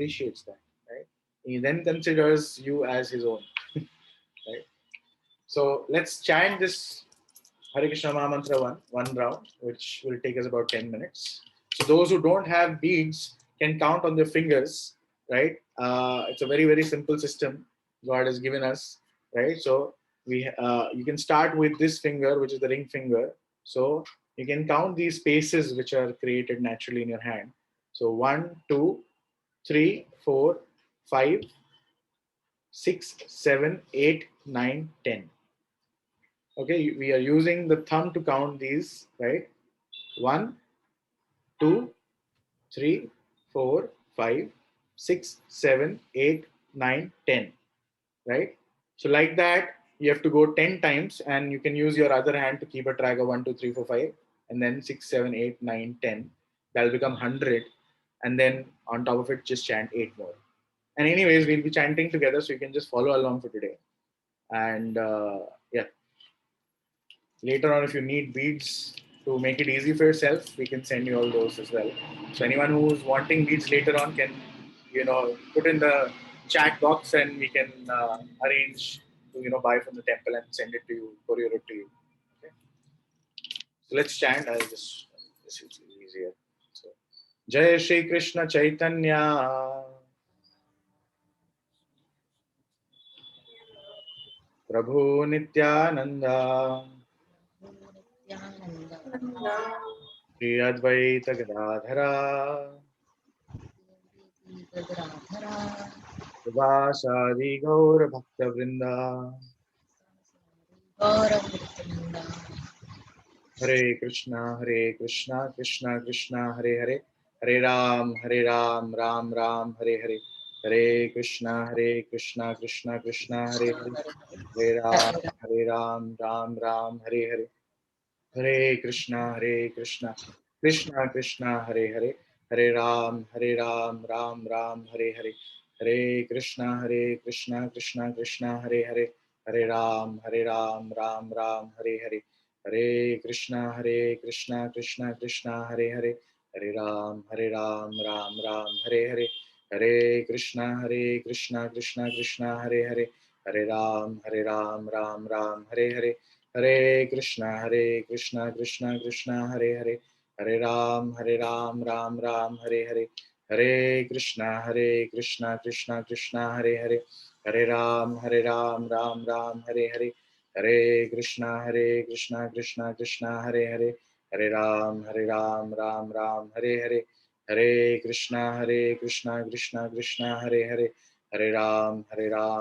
appreciates that, right? He then considers you as his own, right? So let's chant this Hare Krishna Mahamantra one round, which will take us about 10 minutes. So those who don't have beads can count on their fingers, right? It's a very, very simple system God has given us, right? So you can start with this finger, which is the ring finger. So you can count these spaces which are created naturally in your hand. So 1, 2, 3, 4, 5, 6, 7, 8, 9, 10. Okay, we are using the thumb to count these, right? 1, 2, 3, 4, 5, 6, 7, 8, 9, 10, right? So like that, you have to go 10 times, and you can use your other hand to keep a track of 1, 2, 3, 4, 5, and then 6, 7, 8, 9, 10. That'll become 100. And then on top of it, just chant 8 more. And anyways, we'll be chanting together, so you can just follow along for today. And yeah, later on, if you need beads to make it easy for yourself, we can send you all those as well. So anyone who's wanting beads later on can, put in the chat box, and we can arrange to, buy from the temple and send it to you, courier it to you. Okay. So let's chant. I'll just, this is easier. So, Jai Shri Krishna Chaitanya Prabhu Nityananda Shri Advaita Gadadhara Subhasadi Gaur Bhakta Vrinda Hare Krishna, Krishna Krishna, Hare Hare, Hare Ram, Ram Ram, Hare Hare, Hare Krishna, Krishna Krishna, Hare Hare, Hare Ram, Ram Ram, Hare Hare, Hare Krishna, Krishna Krishna, Hare Hare, Hare Ram, Ram Ram, Hare Hare, Hare Krishna, Krishna, Hare Hare, Hare Ram, Ram Ram, Hare Hare, Hare Krishna, Krishna, Hare Hare, Hare Ram, Ram Ram, Hare Hare, Hare Krishna, Krishna, Hare Hare, Hare Ram, Ram Ram, Hare Hare, Hare Krishna, Krishna, Hare Hare, Hare Ram, Ram Ram, Hare Hare, Hare Krishna, Krishna, Hare Hare, Hare Ram, Ram Ram, Hare Hare, Hare Krishna, Krishna, Hare Hare, Hare Ram, Ram Ram, Hare Hare, Hare Krishna, Krishna, Hare Hare, Hare Ram,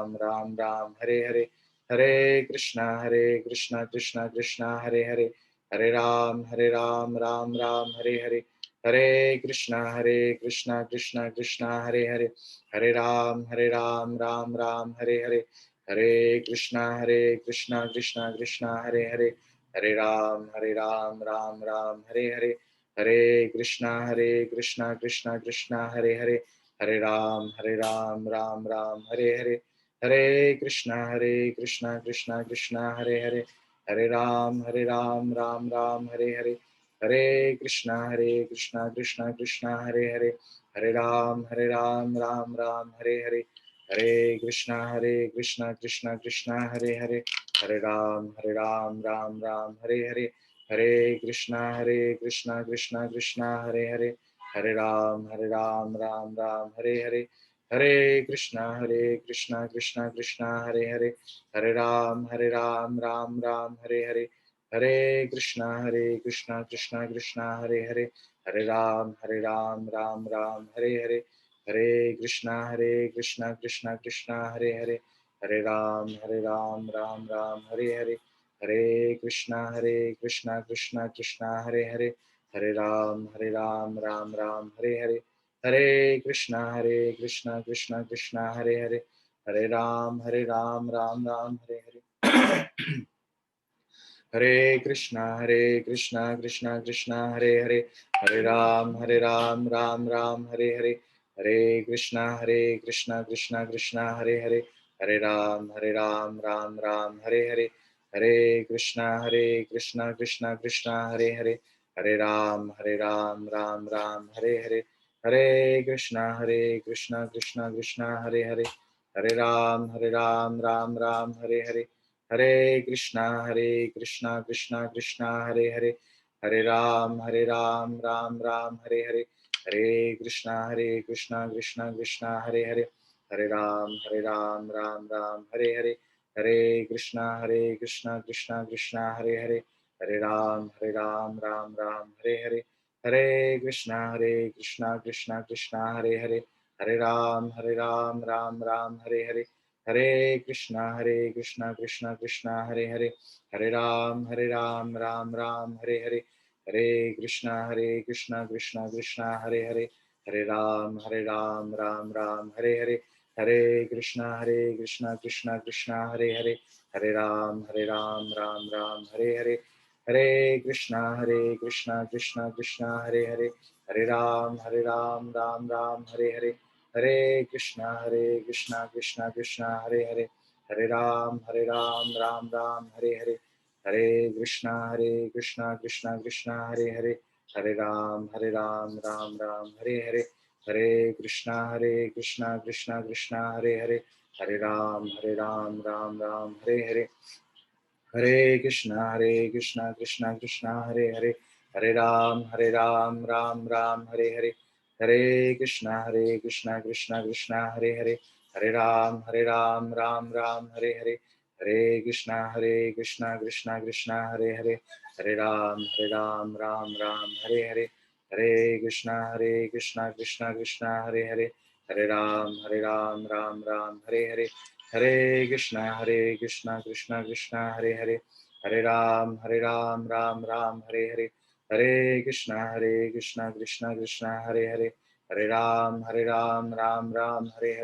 Ram Ram, Hare Hare, Hare Krishna, Krishna, Hare Hare, Hare Ram, Ram Ram, Hare Hare, Hare Krishna, Krishna, Hare Hare, Hare Ram, Ram Ram, Hare Hare, Hare Krishna, Krishna, Hare Hare, Hare Ram, Ram Ram, Hare Hare, Hare Krishna, Krishna, Hare Hare, Hare Ram, Ram Ram, Hare Hare, Hare Krishna, Krishna, Hare Hare, Hare Ram, Ram Ram, Hare Hare, Hare Krishna, Krishna, Hare Hare, Hare Ram, Ram Ram, Hare Hare, Hare Krishna, Krishna, Hare Hare, Hare Ram, Ram Ram, Hare Hare, Hare Krishna, Krishna, Hare Hare, Hare Ram, Ram Ram, Hare Hare, Hare Krishna, Krishna, Hare Hare, Hare Ram, Ram Ram, Hare Hare, Hare Krishna, Krishna, Hare Hare, Hare Ram, Ram Ram, Hare Hare, Hare Krishna, Krishna, Hare Hare, Hare Ram, Ram Ram, Hare Hare, Hare Krishna, Krishna, Hare Hare, Hare Ram, Ram Ram, Hare Hare, Hare Krishna, Krishna, Hare Hare, Hare Ram, Ram Ram, Hare Hare. Hare Krishna, Krishna, Hare Hare, Hare Ram, Ram Ram, Hare Hare, Hare Krishna, Krishna, Hare Hare, Hare Ram, Ram, Hare Hare, Hare Krishna, Krishna, Hare Hare, Hare Ram, Ram Ram, Hare Hare, Hare Krishna Krishna Krishna Hare Hare, Hare Ram Ram Ram Hare Hare, Hare Krishna Krishna Krishna Hare Hare, Hare Ram Ram Hare Hare, Hare Krishna Krishna Krishna Hare Hare, Hare Ram Ram Hare Hare, Hare Krishna Krishna Hare Hare, Hare Ram Ram Hare Hare, Hare Krishna Krishna Hare Hare, Hare Ram Ram Hare Hare, Hare Krishna Krishna Hare Hare, Hare Ram Ram Hare Hare, Hare Krishna Krishna Hare Hare, Hare Ram Ram Hare Hare, Hare Krishna Krishna Hare Hare, Hare Ram Ram Hare Hare, Hare Krishna Krishna Hare Hare, Hare Ram Ram Hare Hare, Hare Krishna Krishna Hare Hare, Hare Ram Ram Hare Hare, Hare Krishna Krishna Hare Hare, Hare Ram Ram Hare Hare, Hare Krishna Krishna Hare Hare, Hare Ram Ram Hare Hare, Hare Krishna Krishna Hare Hare, Hare Ram Ram Hare Hare, Hare Krishna Krishna Hare Hare, Hare Ram Ram Hare Hare, Hare Krishna Krishna Hare Hare, Hare Ram Ram Hare Hare, Hare Krishna Krishna Hare Hare, Hare Ram Ram Hare Hare, Hare Krishna Krishna Hare Hare, Hare Ram Ram Hare Hare, Hare Krishna Krishna Hare Hare, Hare Ram Ram Hare Hare, Hare Krishna Krishna Hare Hare, Hare Ram Ram Hare Hare, Hare Krishna Krishna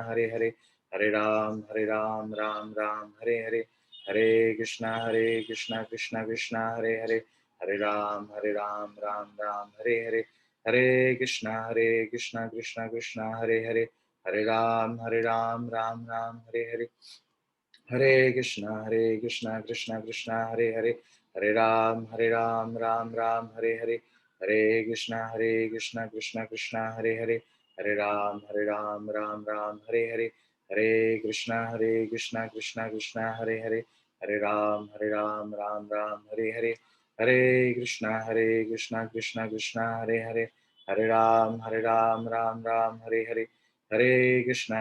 Hare Hare, Hare Ram Ram Hare Hare, Hare Krishna Krishna Hare Hare, Hare Ram Ram Hare Hare, Hare Krishna Krishna Hare Hare, Hare Ram Ram Hare Hare, Hare Krishna Krishna Hare Hare, Hare Ram Ram Hare Hare, Hare Krishna Krishna Hare Hare, Hare Ram Ram Hare Hare, Hare Krishna Krishna Hare Hare, Hare Ram Ram Hare Hare, Hare Krishna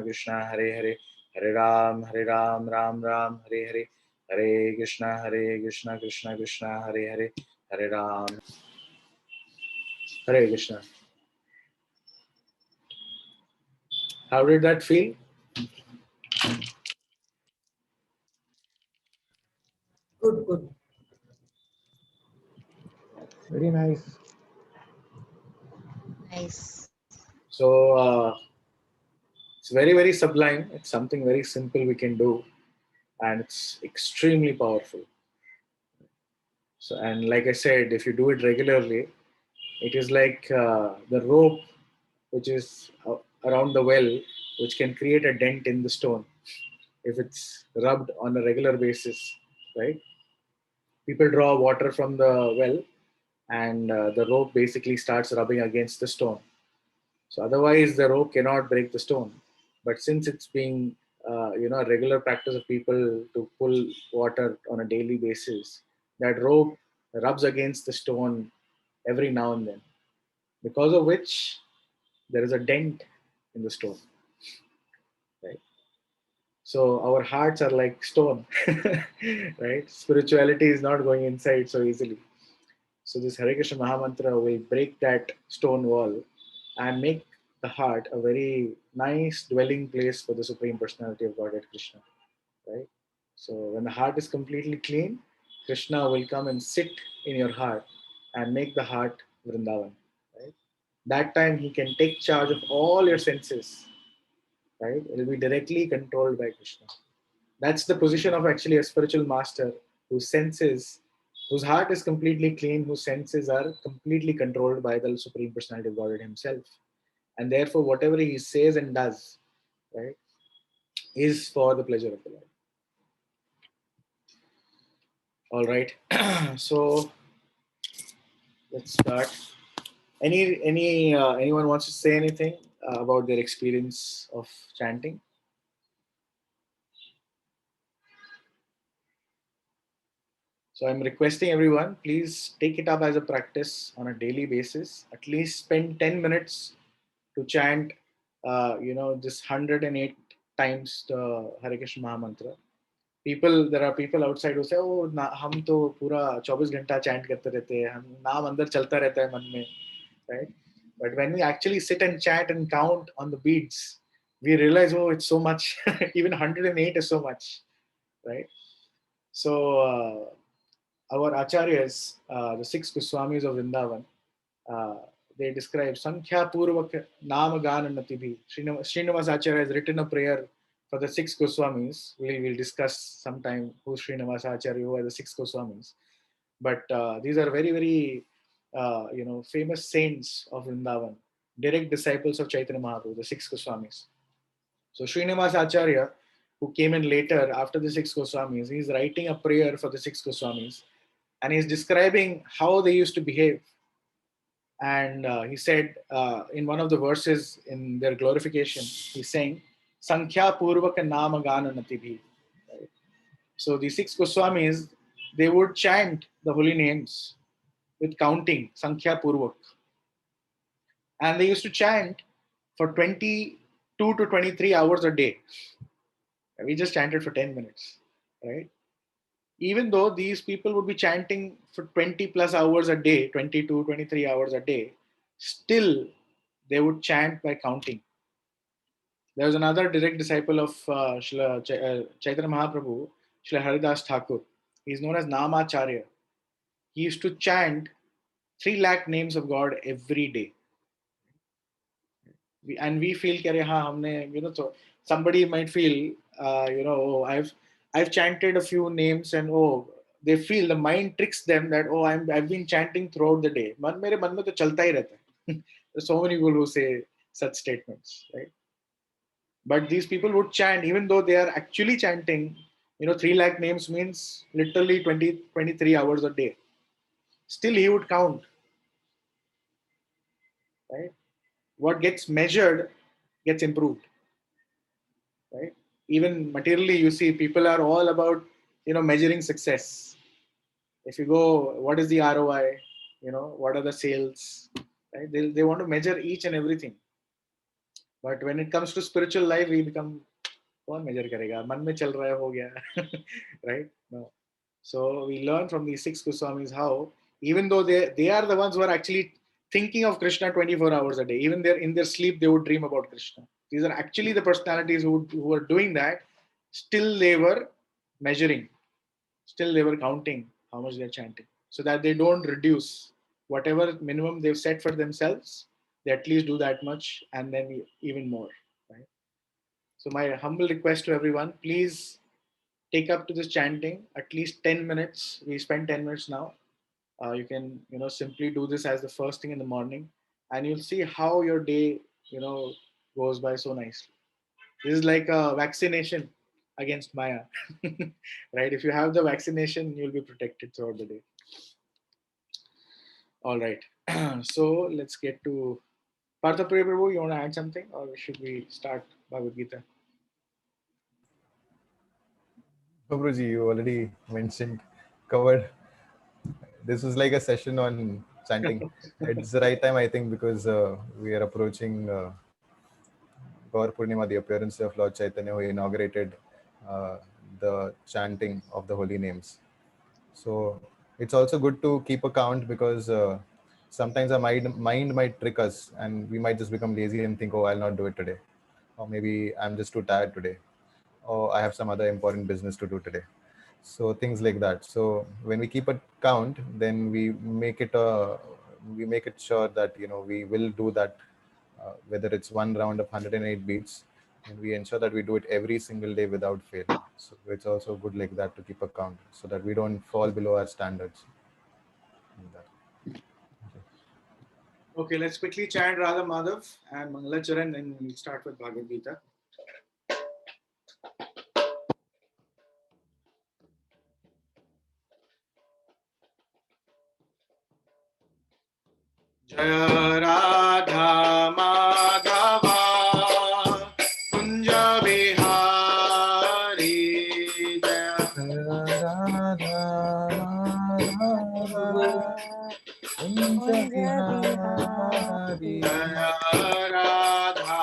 Krishna Hare Hare, Hare Ram Ram Hare Hare, Hare Krishna Krishna Hare Hare, Hare Ram, Hare Krishna. How did that feel? Good. Very nice. Nice. So it's very sublime. It's something very simple we can do, and it's extremely powerful. So, and like I said, if you do it regularly, it is like the rope which is around the well, which can create a dent in the stone if it's rubbed on a regular basis, right? People draw water from the well, and the rope basically starts rubbing against the stone. So otherwise, the rope cannot break the stone. But since it's being a regular practice of people to pull water on a daily basis, that rope rubs against the stone every now and then, because of which there is a dent in the stone, right? So our hearts are like stone, right? Spirituality is not going inside so easily. So this Hare Krishna Mahamantra will break that stone wall and make the heart a very nice dwelling place for the Supreme Personality of Godhead Krishna, right? So when the heart is completely clean, Krishna will come and sit in your heart and make the heart Vrindavan, right? That time he can take charge of all your senses, right? It will be directly controlled by Krishna. That's the position of actually a spiritual master whose senses, whose heart is completely clean, whose senses are completely controlled by the Supreme Personality of Godhead himself. And therefore, whatever he says and does, right, is for the pleasure of the Lord. All right. So let's start. Anyone wants to say anything about their experience of chanting? So I'm requesting everyone, please take it up as a practice on a daily basis. At least spend 10 minutes to chant, this 108 times the Hare Krishna Mahamantra. There are people outside who say, oh, हम तो पूरा 24 घंटा chant करते रहते हैं, हम नाम अंदर चलता रहता है मन में, right? But when we actually sit and chant and count on the beats, we realize, oh, it's so much. Even 108 is so much, right? So our acharyas, the six Goswamis of Vrindavan, uh, they describe Sankhya Purvak Nama Gana Natibhi. Srinivas Acharya has written a prayer for the six Goswamis. We'll discuss sometime who Srinivas Acharya, who are the six Goswamis. But these are very, very, famous saints of Vrindavan, direct disciples of Chaitanya Mahaprabhu, the six Goswamis. So Srinivas Acharya, who came in later after the six Goswamis, he's writing a prayer for the six Goswamis, and he's describing how they used to behave. And he said in one of the verses in their glorification, he's saying, Sankhya Purvaka Nama Gana Natibhi. Right? So the six Goswamis, they would chant the holy names with counting, Sankhya Purvak. And they used to chant for 22 to 23 hours a day. We just chanted for 10 minutes, right? Even though these people would be chanting for 20 plus hours a day, 22, 23 hours a day, still they would chant by counting. There was another direct disciple of Chaitanya Mahaprabhu, Srila Haridas Thakur. He's known as Namacharya. He used to chant 3 lakh names of God every day. And we feel कि अरे हाँ हमने so somebody might feel oh, I've chanted a few names and oh, they feel, the mind tricks them that oh, I've been chanting throughout the day. मेरे मन में तो चलता ही रहता है. There's so many people who say such statements, right? But these people would chant even though they are actually chanting. 3 lakh names means literally 23 hours a day. Still he would count, right? What gets measured gets improved, right? Even materially, you see people are all about measuring success. If you go, what is the ROI? What are the sales? Right? They want to measure each and everything. But when it comes to spiritual life, we become, कौन measure करेगा? मन में चल रहा है, हो गया. Right? No. So we learn from these six Goswamis how, even though they are the ones who are actually thinking of Krishna 24 hours a day, even in their sleep they would dream about Krishna. These are actually the personalities who are doing that. Still they were measuring, still they were counting how much they're chanting, so that they don't reduce whatever minimum they've set for themselves. They at least do that much and then even more. Right? So my humble request to everyone, please take up to this chanting at least 10 minutes. We spend 10 minutes now. You can simply do this as the first thing in the morning, and you'll see how your day goes by so nicely. This is like a vaccination against Maya. Right? If you have the vaccination, you'll be protected throughout the day. All right. So let's get to Partha Prabhu. You want to add something, or should we start Bhagavad Gita? Prabhuji, you already covered. This was like a session on chanting. It's the right time, I think, because we are approaching Gaur Purnima, the appearance of Lord Chaitanya, who inaugurated the chanting of the holy names. So it's also good to keep a count, because sometimes our mind might trick us and we might just become lazy and think, oh, I'll not do it today. Or maybe I'm just too tired today. Or I have some other important business to do today. So things like that. So when we keep a count, then we make it sure that we will do that, whether it's one round of 108 beats, and we ensure that we do it every single day without fail. So it's also good like that to keep a count, so that we don't fall below our standards. Okay, let's quickly chant Radha Madhav and Mangalacharan, and we'll start with Bhagavad Gita. Radha Madhava Kunj Bihari जय राधा माधव कुंज बिहारी जय राधा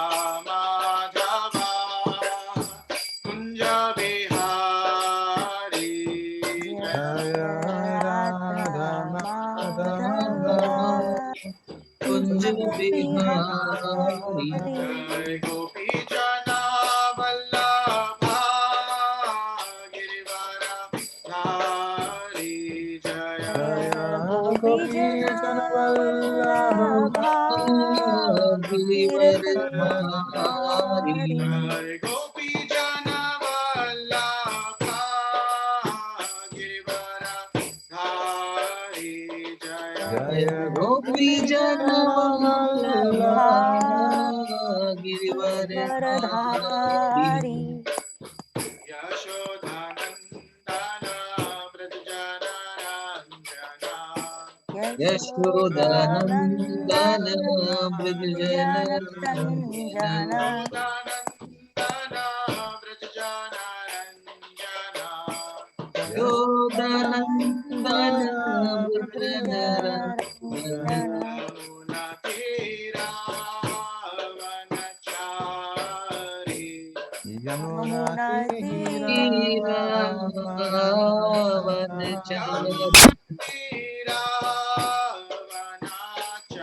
माधवा कुंज बिहारी जय राधा माधव कुंज बिहारी जय गोपी जना वल्लभा गिरिवर धारी जय गोपी जन वल्लभा गिरिवरधारी जय गोपी जना वल्लभा गिरिवर धारी जय जय गोपी जन वल्लभा गिरिवरधारी यशोदानन्दन व्रजजनरञ्जना यशोदानन्दन ब्रजजनरञ्जन यशोदानन्दन व्रजजनरञ्जना यशोदानन्दन ब्रजजनरञ्जन यमुनातीरावनचारि यमुना तीरावनचारि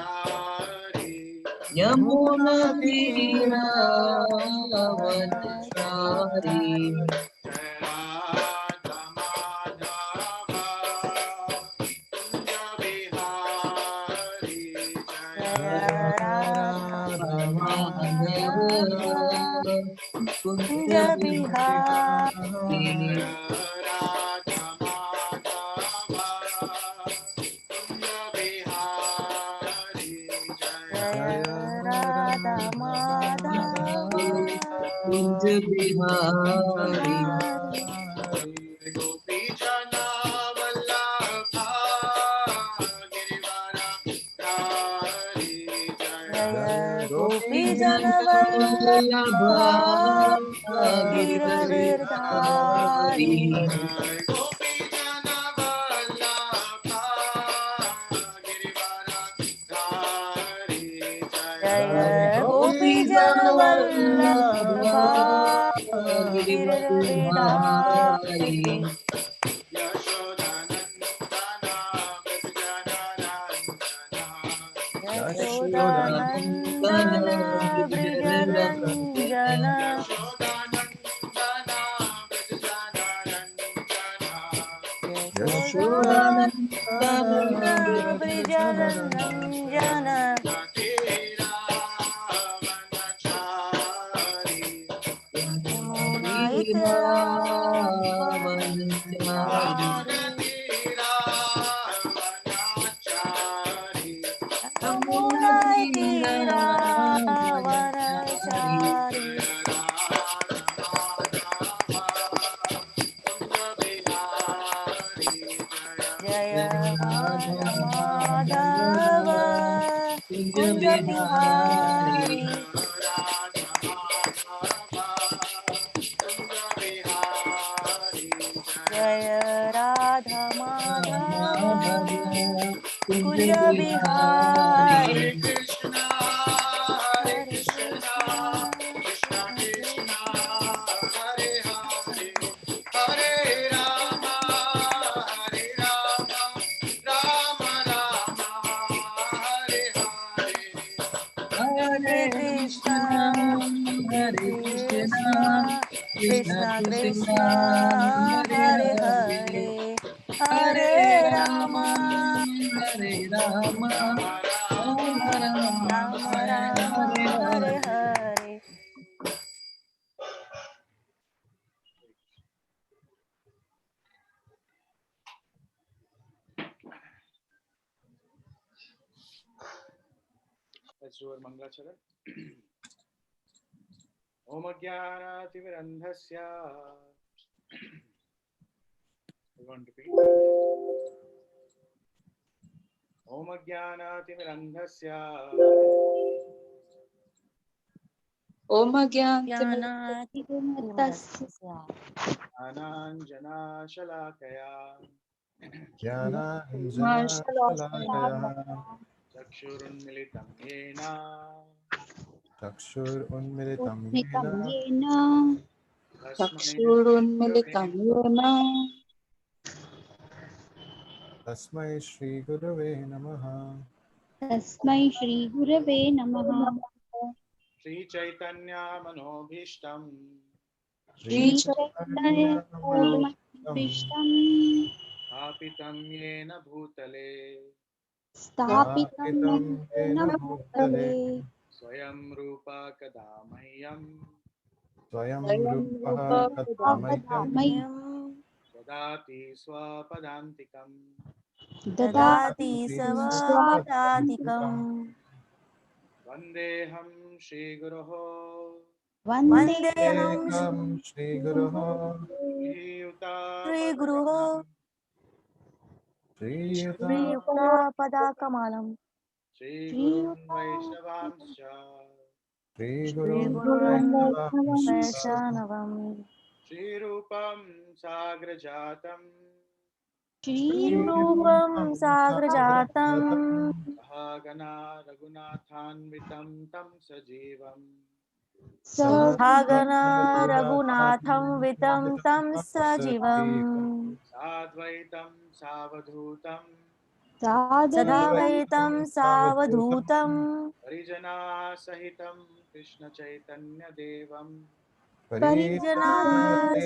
तीरावनचारि यमुना तीरावनचारि जय राधा माधवा कुंज बिहारी जय माधव कुंज बिहारी राधा माधवा कुंज बिहारी जय कुंज बिहारी गोपी जना वल्लभा गिरिवर धारी जय गोपी जन वल्लभा गिरिवरधारी जय गोपी जना वल्लभा गिरिवर धारी जय गोपी जन वल्लभा गिरिवरधारी यशोदानन्दन व्रजजनरञ्जना यशोदानन्दन ब्रजरञ्जन यशोदानन्दन व्रजजनरञ्जना यशोदानन्दन ब्रजरञ्जन तीरावनचारि तीरावनचारि तीरावनचारि यमुना तीरावनचारि जय राधा माधव कुंज बिहारी जय राधा माधव कुंज बिहारी कृष्णा हरे हरे कृष्णा कृष्णा कृष्णा हरे हरे हरे राम राम राम हरे हरे हरे कृष्णा हरे Krishna Krishna Krishna Hare Hare Hare Ram Ram Ram Hare Hare Let's do our Mangalacharan. Om Ajnanatimirandhasya. We want to repeat. ॐ अज्ञानातिमिरन्धस्य ॐ ज्ञानातिमिरस्य ज्ञानाञ्जनाशलाकया ज्ञानाञ्जनशलाकया चक्षुरुन्मिलितं येन चक्षुरुन्मिलितं येन तस्मै चक्षुरुन्मिलितं येन तस्मै श्रीगुरवे नमः। तस्मै श्रीगुरवे नमः। श्रीचैतन्यमनोभीष्टं श्रीचैतन्यमनोभीष्टं स्थापितं येन भूतले स्थापितं येन भूतले स्वयं रूपा कदा मह्यं स्वयं स्वयं रूपः रूपः कदा मह्यं मह्यं ददाति स्वपदान्तिकम् ददाति स्वपदान्तिकम्। स्वपदातिकम् वन्देऽहं श्रीगुरोः वन्देऽहं एकं श्रीगुरुः श्रीगुरुः श्रीयुता श्रीयुक्तापदाकमलम् श्रीगुरुन् वैष्णवांश्च श्रीगुरुं श्रीगुरुन् वैष्णवांश्च वैष्णवम् श्रीरूपं साग्रजातं श्रीरूपं साग्रजातम् सहगना रघुनाथान्वितं तं सजीवम् भागना रघुनाथं वितं तं सजीवम् साद्वैतं सावधूतं सदा वैतं सावधूतं परिजनासहितं कृष्णचैतन्यदेवं परिजना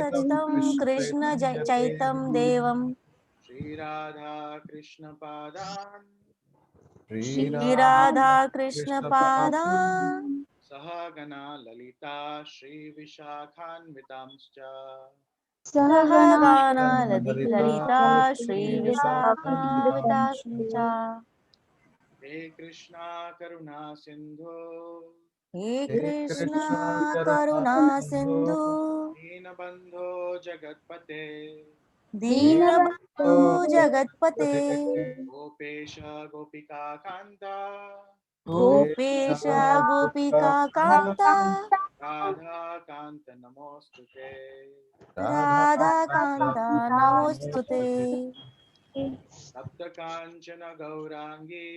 सचितं कृष्ण चैतं देवम् श्रीराधा कृष्णपादान् श्रीराधा कृष्णपादा सहगना ललिता श्रीविशाखान्वितांश्च सह गाना ललिता ललिता श्रीविशाखान्वितांश्च श्रीविशाखान्वितांश्च हे कृष्णा करुणा सिन्धो हे हे कृष्ण कृष्ण करुणा करुणासिन्धो सिन्धु दीनबन्धो जगत्पते दीनबन्धु जगत्पते गोपेश गोपिकान्ता गोपेश गोपिका कान्ता राधाकान्त नमोऽस्तु ते राधा कान्ता नमोस्तुते सप्तकाञ्चन गौराङ्गी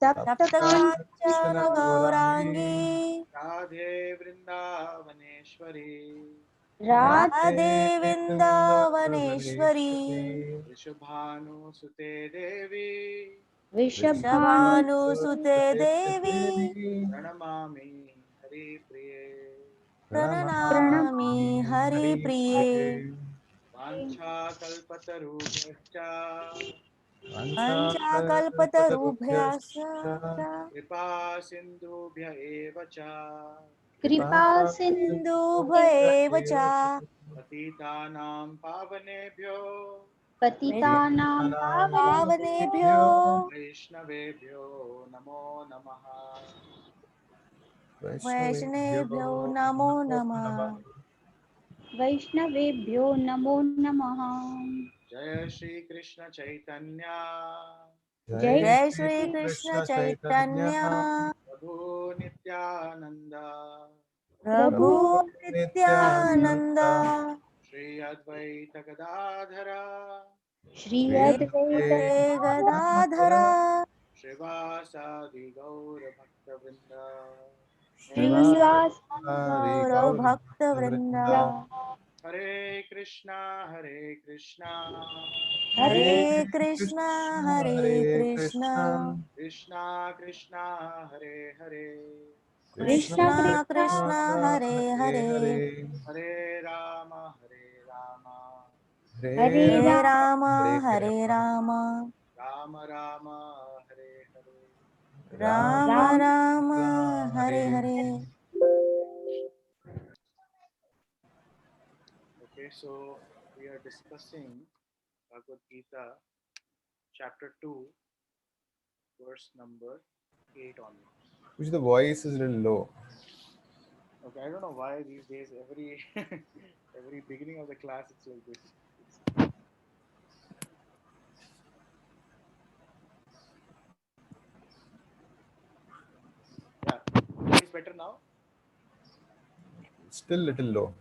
सप्तकाञ्चन गौराङ्गी राधे वृन्दावनेश्वरी राधे वृन्दावनेश्वरी वृषभानुसुते देवी शभानुसुते देवी प्रणमामि हरिप्रिये प्रणनामि हरिप्रिये वाञ्छाकल्पतरुभ्यश्च पञ्चाकल्पतरुभ्यश्च कृपा सिन्धुभ्य एव च कृपा सिन्धुभ्य एव च पतितानां पावनेभ्यो पतितानां पावनेभ्यो वैष्णवेभ्यो नमो नमः वैष्णवेभ्यो नमो नमः वैष्णवेभ्यो नमो नमः। जय श्रीकृष्ण चैतन्य जय श्री कृष्ण चैतन्य प्रभु नित्यानन्द प्रभु नित्यानंद श्री अद्वैत गदाधर श्री श्री गदाधर श्रीवासादि गौरभक्तवृन्द श्रीनिवास गौर भक्त वृंद हरे कृष्णा हरे कृष्णा कृष्णा कृष्णा हरे हरे कृष्ण कृष्णा कृष्ण कृष्णा हरे हरे हरे राम हरे हरे राम हरे Ram Ram Ram Hare Hare Ram Ram Ram Hare Hare Okay, so we are discussing Bhagavad Gita chapter 2 verse number 8 onwards. Which the voice is a little low. Okay, I don't know why these days every every beginning of the class it's like this. better now? Still little low.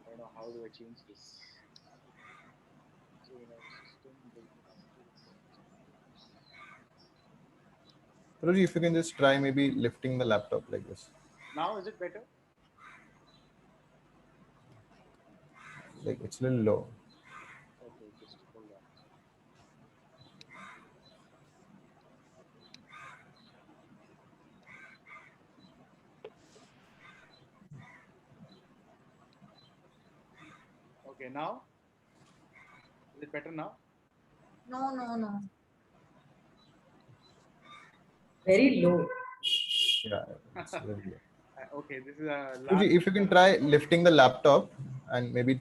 I don't know how do I change this. So, system will Guruji, if you can just try maybe lifting the laptop like this. now is it better? Like it's a little low. Okay, just hold on. Okay, now is it better now? No. Very low. Yeah, it's a little low. Okay, this is a Guruji, if you can try lifting the laptop and maybe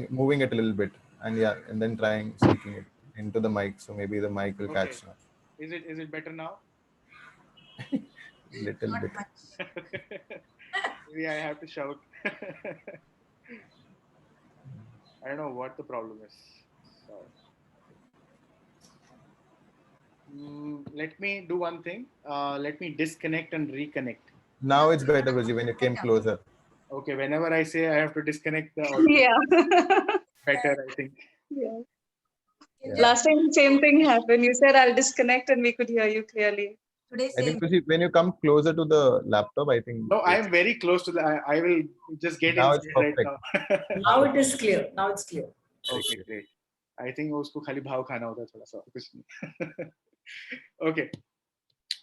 moving it a little bit, and then trying speaking it into the mic, so maybe the mic will Okay. catch now. Is it better now? Little bit. Maybe I have to shout. I don't know what the problem is. Sorry. Let me do one thing. Let me disconnect and reconnect. Now it's better, Guruji, when you came closer. Okay, whenever I say I have to disconnect the audio, Yeah. better, I think. Yeah. Yeah. Last time the same thing happened. You said I'll disconnect and we could hear you clearly. Today I think Guruji, when you come closer to the laptop, I think. No, I am very close to the. I will just get Now inside it's right perfect. now. Now it is clear. Now it's clear. Okay, great. I think उसको खाली भाव खाना होता है थोड़ा सा कुछ नहीं. Okay.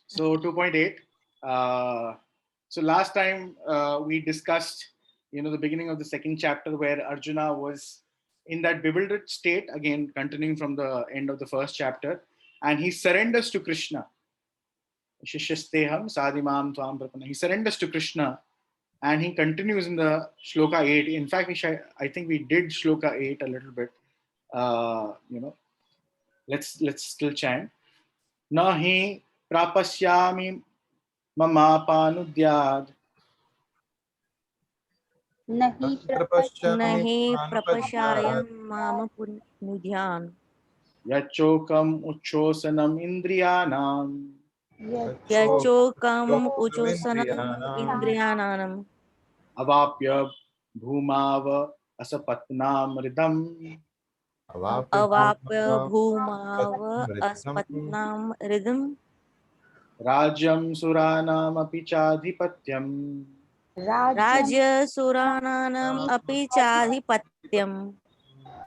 So 2.8. So last time we discussed, the beginning of the second chapter where Arjuna was in that bewildered state, again continuing from the end of the first chapter, and he surrenders to Krishna. Shishyasteham sadimam tvam prapanna. He surrenders to Krishna, and he continues in the shloka 8. In fact, I think we did shloka 8 a little bit. Let's still chant. Nahi prapasyami mamapanudyad. Nahi Nahi prapashayam mama punudhyan. Yachokam uchosanam indriyanam. Yachokam uchosanam indriyananam. Avapya bhumava asapatnam ridam. Avapya bhumava aspatnam rhythm. Rajam suranam api chadhipatyam. Rajya surananam api chadhipatyam.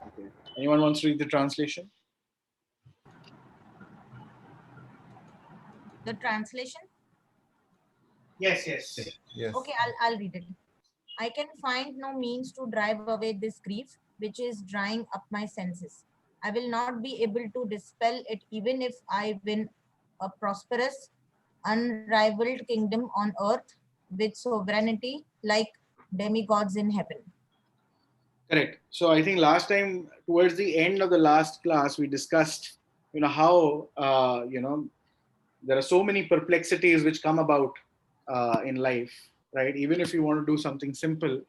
Okay. Anyone wants to read the translation? The translation? Yes. Yes. Okay, I'll read it. I can find no means to drive away this grief, which is drying up my senses. I will not be able to dispel it even if I win a prosperous, unrivaled kingdom on earth with sovereignty like demigods in heaven. Correct. So I think last time, towards the end of the last class, we discussed, how, there are so many perplexities which come about in life, right? Even if you want to do something simple,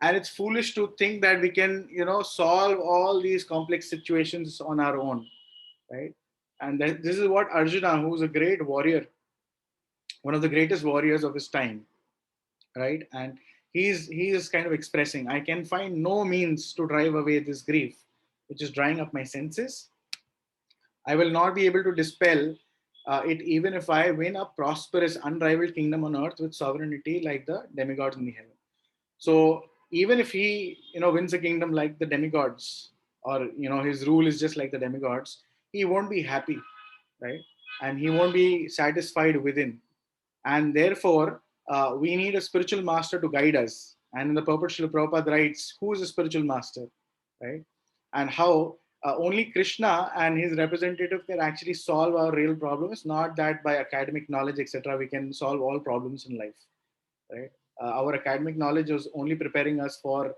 and it's foolish to think that we can, solve all these complex situations on our own, right? And this is what Arjuna, who is a great warrior, one of the greatest warriors of his time, right? And he is kind of expressing, I can find no means to drive away this grief, which is drying up my senses. I will not be able to dispel it even if I win a prosperous, unrivaled kingdom on earth with sovereignty like the demigods in the heaven. So even if he, wins a kingdom like the demigods, or his rule is just like the demigods, he won't be happy, right? And he won't be satisfied within. And therefore, we need a spiritual master to guide us. And in the purport, Srila Prabhupada writes, who is a spiritual master, right? And how only Krishna and his representative can actually solve our real problems, not that by academic knowledge, etc., we can solve all problems in life, right? Our academic knowledge is only preparing us for,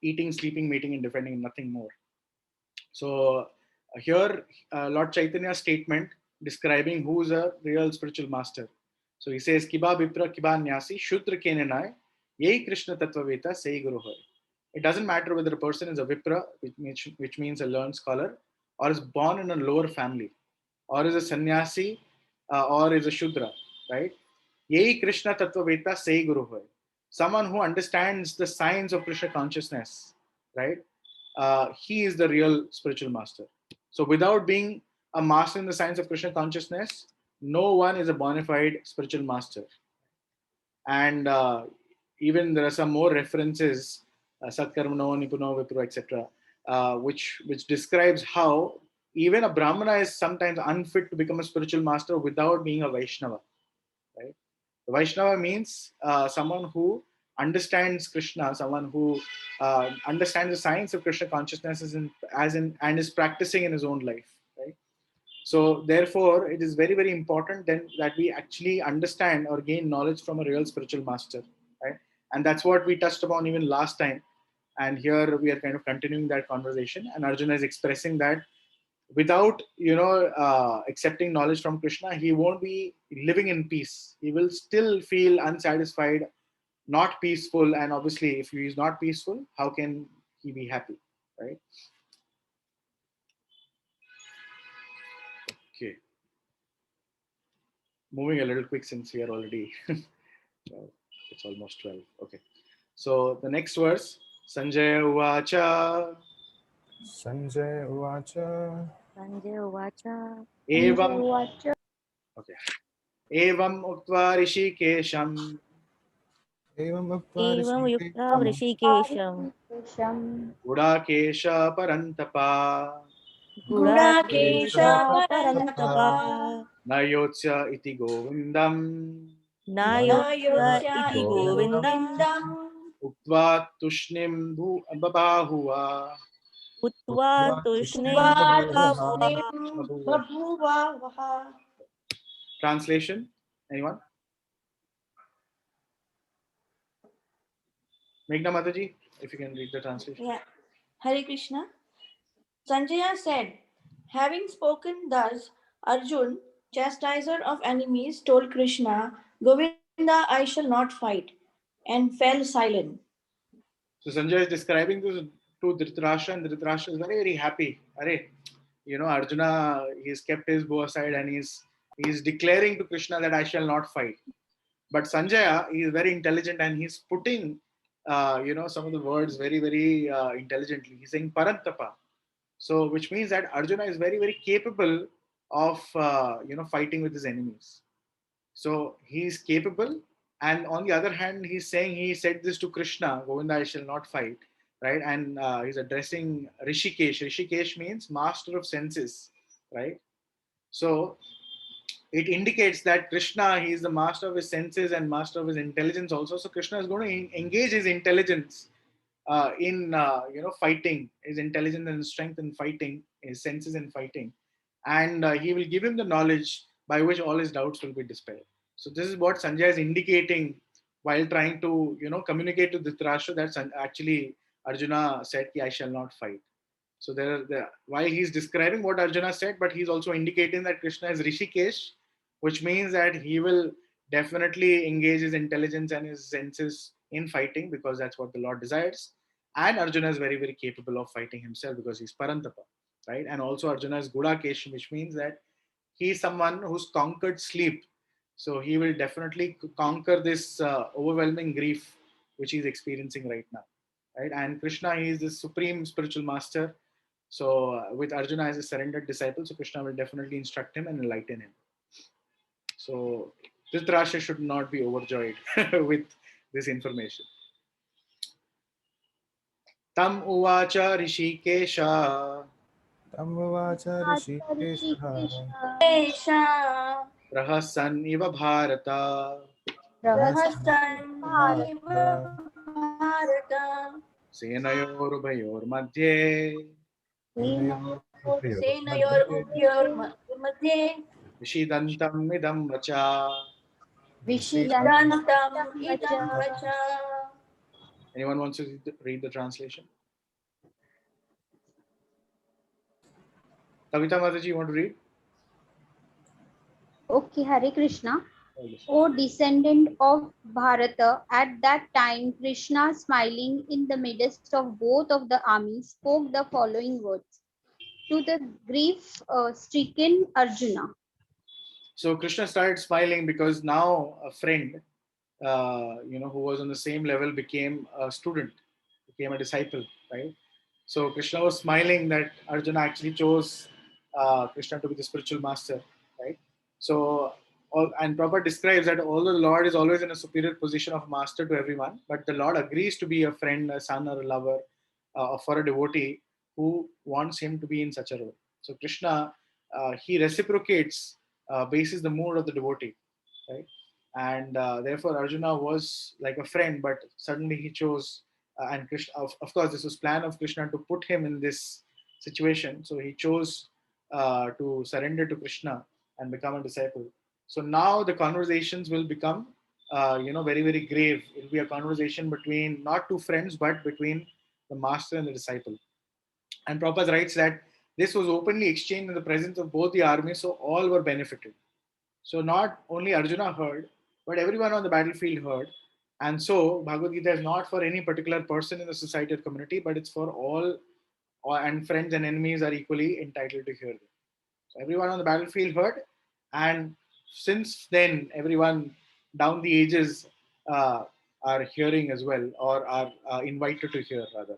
eating, sleeping, mating, and defending, nothing more. So here, Lord Chaitanya's statement describing who is a real spiritual master. So he says, Kiba Vipra Kiba Nyasi Shudra Kenenai Yei Krishna Tattvaveta Sei Guru Hai. It doesn't matter whether a person is a Vipra, which means a learned scholar, or is born in a lower family, or is a sannyasi, or is a shudra, right? Yehi Krishna Tattva Veta Sei Guru Hoy. Someone who understands the science of Krishna consciousness, right? He is the real spiritual master. So without being a master in the science of Krishna consciousness, no one is a bona fide spiritual master. And even there are some more references, Satkarmano, Nipuno, Vipro, etc., which describes how even a Brahmana is sometimes unfit to become a spiritual master without being a Vaishnava. Right? Vaishnava means someone who understands Krishna, someone who understands the science of Krishna consciousness and is practicing in his own life. Right? So therefore, it is very, very important then that we actually understand or gain knowledge from a real spiritual master. Right? And that's what we touched upon even last time. And here we are kind of continuing that conversation. And Arjuna is expressing that without accepting knowledge from Krishna, he won't be living in peace. He will still feel unsatisfied, not peaceful. And obviously, if he is not peaceful, how can he be happy, right? Okay. Moving a little quick since we are already, it's almost 12. Okay. So the next verse, Sanjaya Uvacha. Sanjay Uvacha. Sanjay Uvacha. Evam. Okay. Evam Uktva Rishikesham. Evam Yukta Rishikesham. Gudakesha Parantapa. Gudakesha Parantapa. Nayotsya iti Govindam. Nayotya iti Govindam. Uktva Tushnim Babahuva. Utva Tushnim Bahuva. Translation? Anyone? Meghna Mataji, if you can read the translation. Yeah. Hare Krishna. Sanjaya said, having spoken thus, Arjun, chastiser of enemies, told Krishna, Govinda, I shall not fight, and fell silent. So Sanjaya is describing this to Dhritarashtra, and Dhritarashtra is very, very happy. Arjuna, he's kept his bow aside and he's declaring to Krishna that I shall not fight. But Sanjaya, he is very intelligent and he's putting, some of the words very, very intelligently. He's saying Parantapa. So, which means that Arjuna is very, very capable of, fighting with his enemies. So, he's capable. And on the other hand, he's saying he said this to Krishna, Govinda, I shall not fight. Right? And he's addressing Rishikesh. Rishikesh means master of senses. Right? So, it indicates that Krishna, he is the master of his senses and master of his intelligence also. So Krishna is going to engage his intelligence in fighting, his intelligence and strength in fighting, his senses in fighting, and he will give him the knowledge by which all his doubts will be dispelled. So this is what Sanjaya is indicating while trying to communicate to Dhritarashtra that actually Arjuna said, I shall not fight. So while he's describing what Arjuna said, but he's also indicating that Krishna is Rishikesh, which means that he will definitely engage his intelligence and his senses in fighting because that's what the Lord desires. And Arjuna is very, very capable of fighting himself because he's Parantapa, right? And also Arjuna is Gudakesh, which means that he's someone who's conquered sleep. So he will definitely conquer this overwhelming grief which he's experiencing right now, right? And Krishna, he is the supreme spiritual master. So with Arjuna as a surrendered disciple, so Krishna will definitely instruct him and enlighten him. So Dhritarashtra should not be overjoyed with this information. Tam uvacha Rishikesha. Tam uvacha Kesha. Rahasan iva Bharata. Rahasan iva Bharata. Senayor Ubhayor Madhye. Senayor Ubhayor Madhye. Vishidantam idam vacha. Vishidantam idam vacha. Anyone wants to read the translation? Kavita Mataji, you want to read? Okay, Hare Krishna. O descendant of Bharata, at that time Krishna, smiling in the midst of both of the armies, spoke the following words. to the grief-stricken Arjuna. So Krishna started smiling because now a friend, who was on the same level became a student, became a disciple, right? So Krishna was smiling that Arjuna actually chose Krishna to be the spiritual master, right? So, and Prabhupada describes that although the Lord is always in a superior position of master to everyone, but the Lord agrees to be a friend, a son, or a lover for a devotee who wants him to be in such a role. So Krishna, he reciprocates, bases the mood of the devotee, right? And therefore Arjuna was like a friend, but suddenly he chose, and Krishna, of course, this was plan of Krishna to put him in this situation. So he chose to surrender to Krishna and become a disciple. So now the conversations will become, very, very grave. It will be a conversation between not two friends, but between the master and the disciple. And Prabhupada writes that this was openly exchanged in the presence of both the armies, so all were benefited. So not only Arjuna heard, but everyone on the battlefield heard. And so Bhagavad Gita is not for any particular person in the society or community, but it's for all, and friends and enemies are equally entitled to hear them. So everyone on the battlefield heard, and since then everyone down the ages are hearing as well, or are invited to hear rather.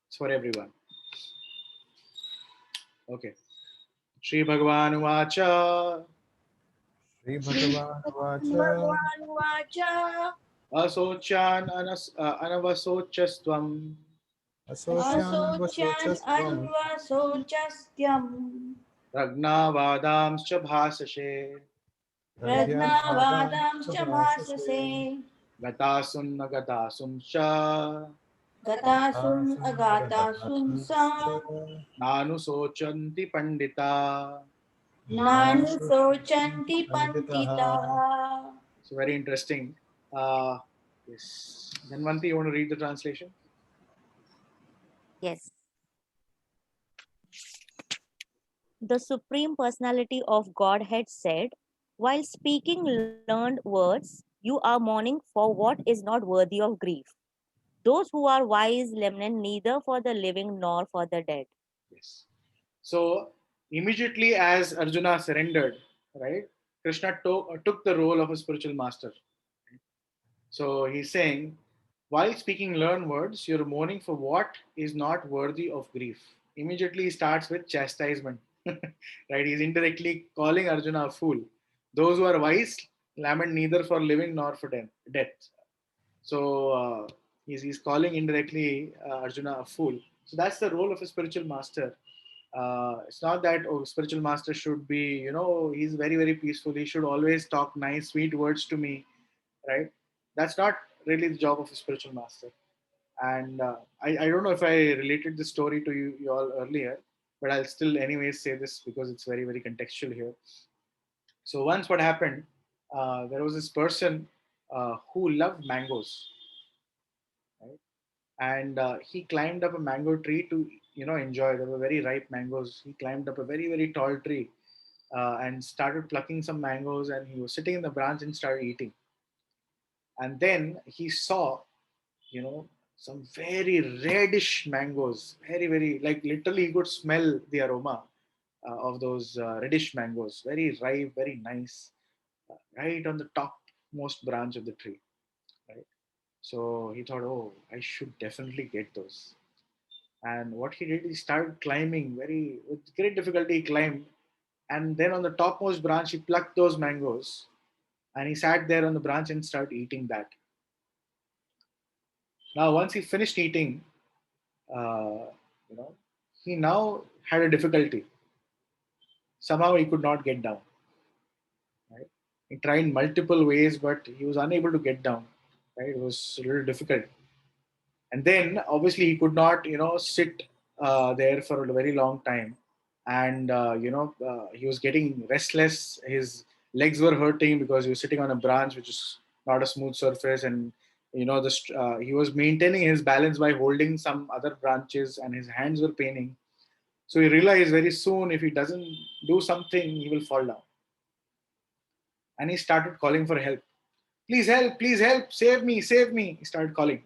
It's for everyone. Okay. Shri Bhagavan Vacha. Shri Bhagavan Vacha. Bhagavan Vacha. Asochan anavasocastvam. Asochan anvasochastyam. Ragnavadamscha bhasashe. Ragnavadamscha bhasase. Gatasun agatasumcha. Gatasun agatasum sa. Nanu sochanti pandita. Nanu sochanti pantita. So very interesting. Yes. Dhanvanti, you want to read the translation? Yes. The Supreme Personality of Godhead said, while speaking learned words, you are mourning for what is not worthy of grief. Those who are wise lament neither for the living nor for the dead. Yes. So immediately as Arjuna surrendered, right, Krishna took the role of a spiritual master. So he's saying, while speaking learned words, you're mourning for what is not worthy of grief. Immediately he starts with chastisement. Right? He's indirectly calling Arjuna a fool. Those who are wise lament neither for living nor for death. So he's calling indirectly Arjuna a fool. So that's the role of a spiritual master. It's not that spiritual master should be, he's very, very peaceful. He should always talk nice, sweet words to me, right? That's not really the job of a spiritual master. And I don't know if I related this story to you all earlier, but I'll still anyways say this because it's very, very contextual here. So once what happened, there was this person who loved mangoes, right? And he climbed up a mango tree to, enjoy. There were very ripe mangoes. He climbed up a very, very tall tree and started plucking some mangoes, and he was sitting in the branch and started eating. And then he saw, some very reddish mangoes, very, very, like literally he could smell the aroma of those reddish mangoes, very ripe, very nice, right on the topmost branch of the tree, right? So he thought, oh, I should definitely get those. And what he did, he started climbing with great difficulty, he climbed. And then on the topmost branch, he plucked those mangoes and he sat there on the branch and started eating that. Now, once he finished eating, uh, he now had a difficulty. Somehow he could not get down. Right? He tried multiple ways, but he was unable to get down. Right? It was a little difficult. And then, obviously, he could not, sit there for a very long time. And he was getting restless. His legs were hurting because he was sitting on a branch, which is not a smooth surface, and he was maintaining his balance by holding some other branches, and his hands were paining. So he realized very soon, if he doesn't do something, he will fall down. And he started calling for help. Please help, save me, save me. He started calling,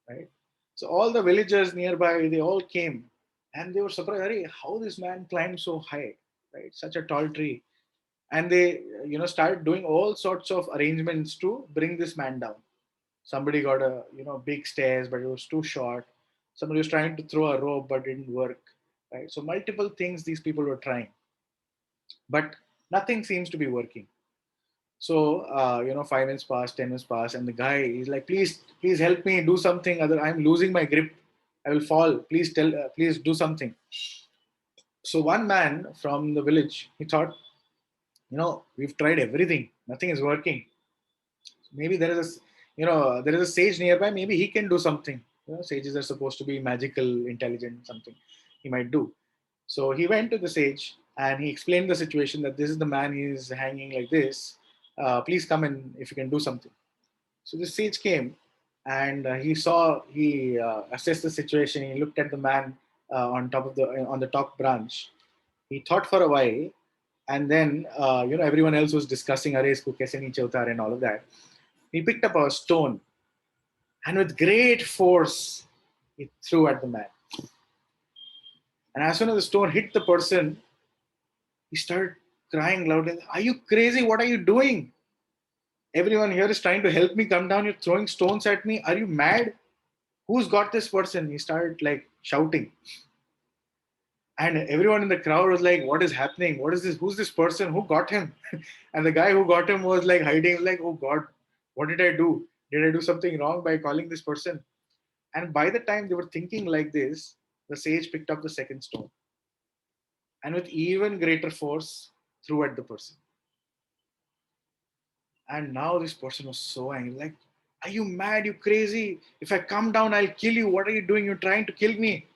right? So all the villagers nearby, they all came, And they were surprised, "Arey, how this man climbed so high, right? Such a tall tree." And they, started doing all sorts of arrangements to bring this man down. Somebody got a, big stairs, but it was too short. Somebody was trying to throw a rope, but didn't work, right? So multiple things these people were trying, but nothing seems to be working. So 5 minutes pass, 10 minutes pass, and the guy is like, please help me do something. Other, I'm losing my grip. I will fall. Please do something." So one man from the village, he thought, we've tried everything, nothing is working. Maybe there is a sage nearby. Maybe he can do something. Sages are supposed to be magical, intelligent, something he might do. So he went to the sage and he explained the situation, that this is the man, he is hanging like this. Please come in if you can do something. So the sage came and he assessed the situation. He looked at the man on the top branch. He thought for a while, and then everyone else was discussing "Arey isko kaise niche utar" and all of that. He picked up a stone and with great force he threw at the man. And as soon as the stone hit the person, he started crying loudly, "Are you crazy? What are you doing? Everyone here is trying to help me come down. You're throwing stones at me. Are you mad? Who's got this person?" He started like shouting. And everyone in the crowd was like, "What is happening? What is this? Who's this person? Who got him?" And the guy who got him was like hiding, like, "Oh God, what did I do? Did I do something wrong by calling this person?" And by the time they were thinking like this, the sage picked up the second stone and with even greater force threw at the person. And now this person was so angry, like, "Are you mad? You crazy? If I come down, I'll kill you. What are you doing? You're trying to kill me."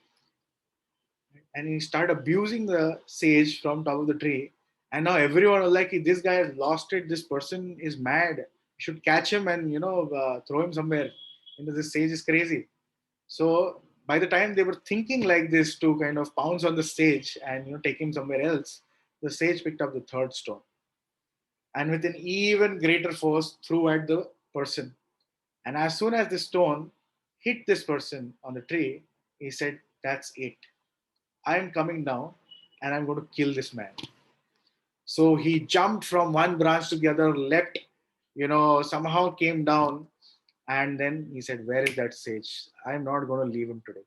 And he started abusing the sage from top of the tree. And now everyone was like, "This guy has lost it. This person is mad. You should catch him and throw him somewhere. This sage is crazy." So by the time they were thinking like this to kind of pounce on the sage and take him somewhere else, the sage picked up the third stone and with an even greater force threw at the person. And as soon as the stone hit this person on the tree, he said, "That's it. I am coming down and I'm going to kill this man." So he jumped from one branch to the other, leapt, somehow came down, and then he said, "Where is that sage? I'm not going to leave him today."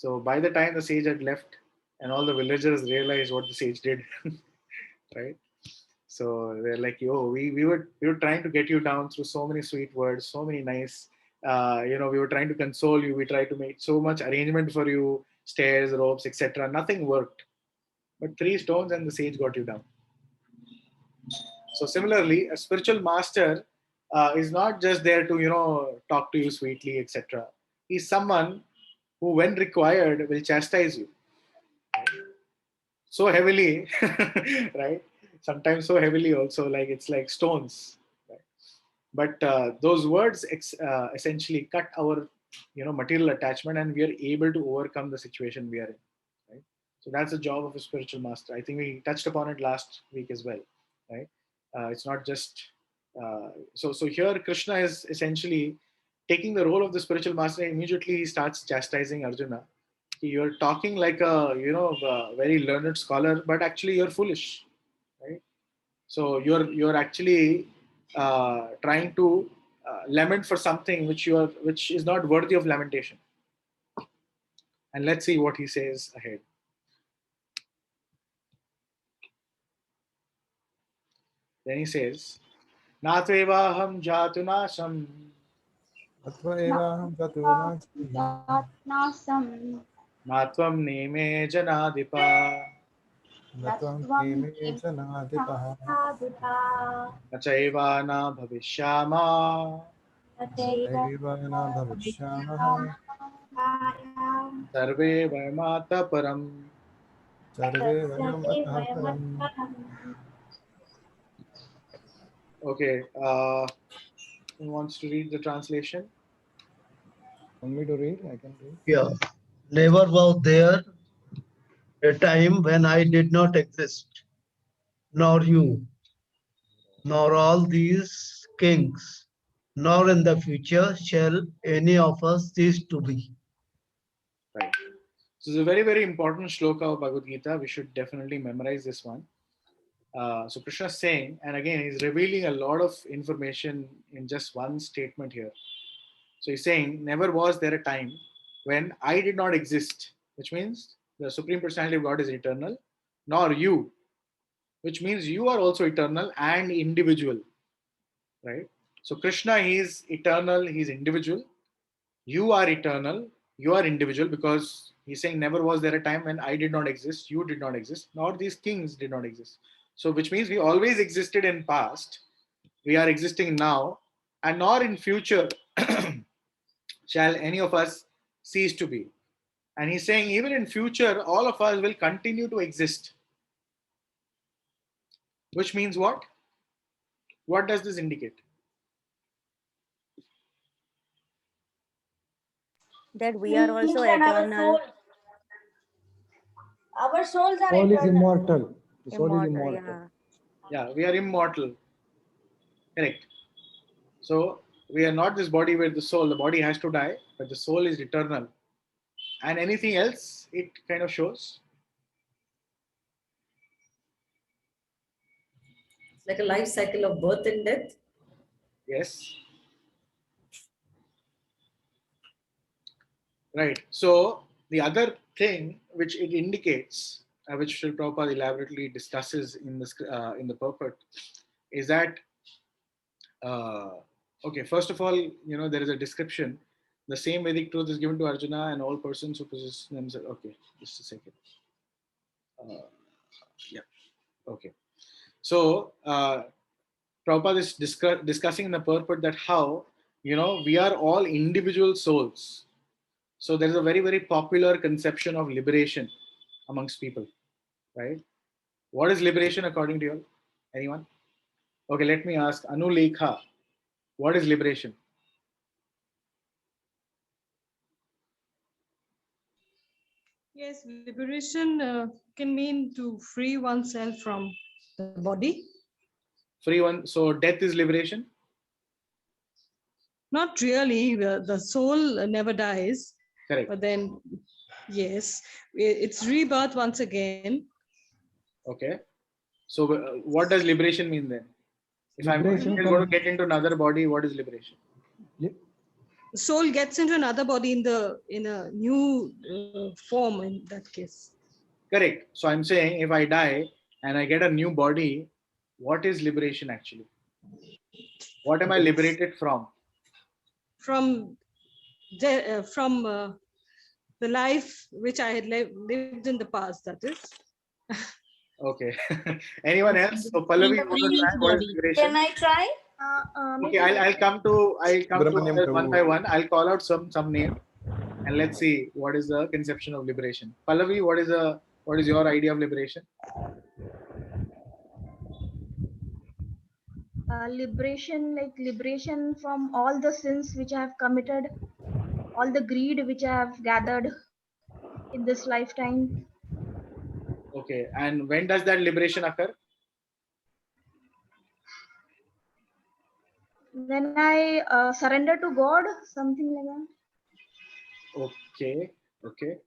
So by the time the sage had left, and all the villagers realized what the sage did, right? So they're like, "Yo, we were trying to get you down through so many sweet words, so many nice, we were trying to console you. We tried to make so much arrangement for you, stairs, ropes, etc. Nothing worked. But three stones and the sage got you down." So similarly, a spiritual master is not just there to talk to you sweetly, etc. He's someone who, when required, will chastise you so heavily, right? Sometimes so heavily also, like it's like stones. Right? But those words essentially cut our material attachment, and we are able to overcome the situation we are in. Right? So that's the job of a spiritual master. I think we touched upon it last week as well. Right? It's not just so here Krishna is essentially taking the role of the spiritual master. Immediately he starts chastising Arjuna. You're talking like a very learned scholar, but actually you're foolish, right? So you're actually trying to lament for something which is not worthy of lamentation. And let's see what he says ahead. Then he says, "Natvevaham jatunasam Atva evaham chaturnachi Jatnasam natvam neme janadipa natvam Natvam nime janadipaha Adhipa nachayvana bhavishyama nataiva na bhavishyamaha sarve vayamata param." sarve vayam atah param. Okay, who wants to read the translation? Want me to read? I can read. Yeah. Never was there a time when I did not exist, nor you, nor all these kings, nor in the future shall any of us cease to be. Right. So it's a very, very important shloka of Bhagavad Gita. We should definitely memorize this one. So Krishna is saying, and again, he's revealing a lot of information in just one statement here. So he's saying, never was there a time when I did not exist, which means the Supreme Personality of God is eternal, nor you, which means you are also eternal and individual, right? So Krishna, he is eternal, he is individual. You are eternal, you are individual, because he's saying never was there a time when I did not exist, you did not exist, nor these kings did not exist. So which means we always existed in past, we are existing now, and nor in future shall any of us cease to be. And he's saying even in future, all of us will continue to exist. Which means what? What does this indicate? That we are Means also that eternal. Our souls are Soul is eternal. immortal. The soul is Immortal, immortal. yeah. Yeah, we are immortal. Correct. So we are not this body where the soul, the body has to die, but the soul is eternal. And anything else, it kind of shows. It's like a life cycle of birth and death. Yes. Right. So the other thing which it indicates, which Srila Prabhupada elaborately discusses in the purport, is that okay. First of all, there is a description. The same Vedic truth is given to Arjuna and all persons who possess themselves. Okay, just a second. Yeah. Okay. So Prabhupada is discussing in the purport that how we are all individual souls. So there is a very, very popular conception of liberation amongst people, right? What is liberation according to you? Anyone? Okay, let me ask Anulekha. What is liberation? Yes, liberation can mean to free oneself from the body. Free one. So death is liberation? Not really. The soul never dies. Correct. But then, yes, it's rebirth once again. Okay. So what does liberation mean then? If Liberation I'm going to get into another body, what is liberation? The soul gets into another body in a new form in that case. Correct. So I'm saying if I die and I get a new body, what is liberation actually? What am I liberated from? From the life which I had lived in the past, that is. Okay. Anyone else? So Pallavi, you want to try what is liberation? Can I try? Okay, I'll come to Subramaniam others too. one by one. I'll call out some name, and let's see what is the conception of liberation. Pallavi, what is your idea of liberation? Liberation, like liberation from all the sins which I have committed, all the greed which I have gathered in this lifetime. Okay, and when does that liberation occur? When I surrender to God, something like that. Okay,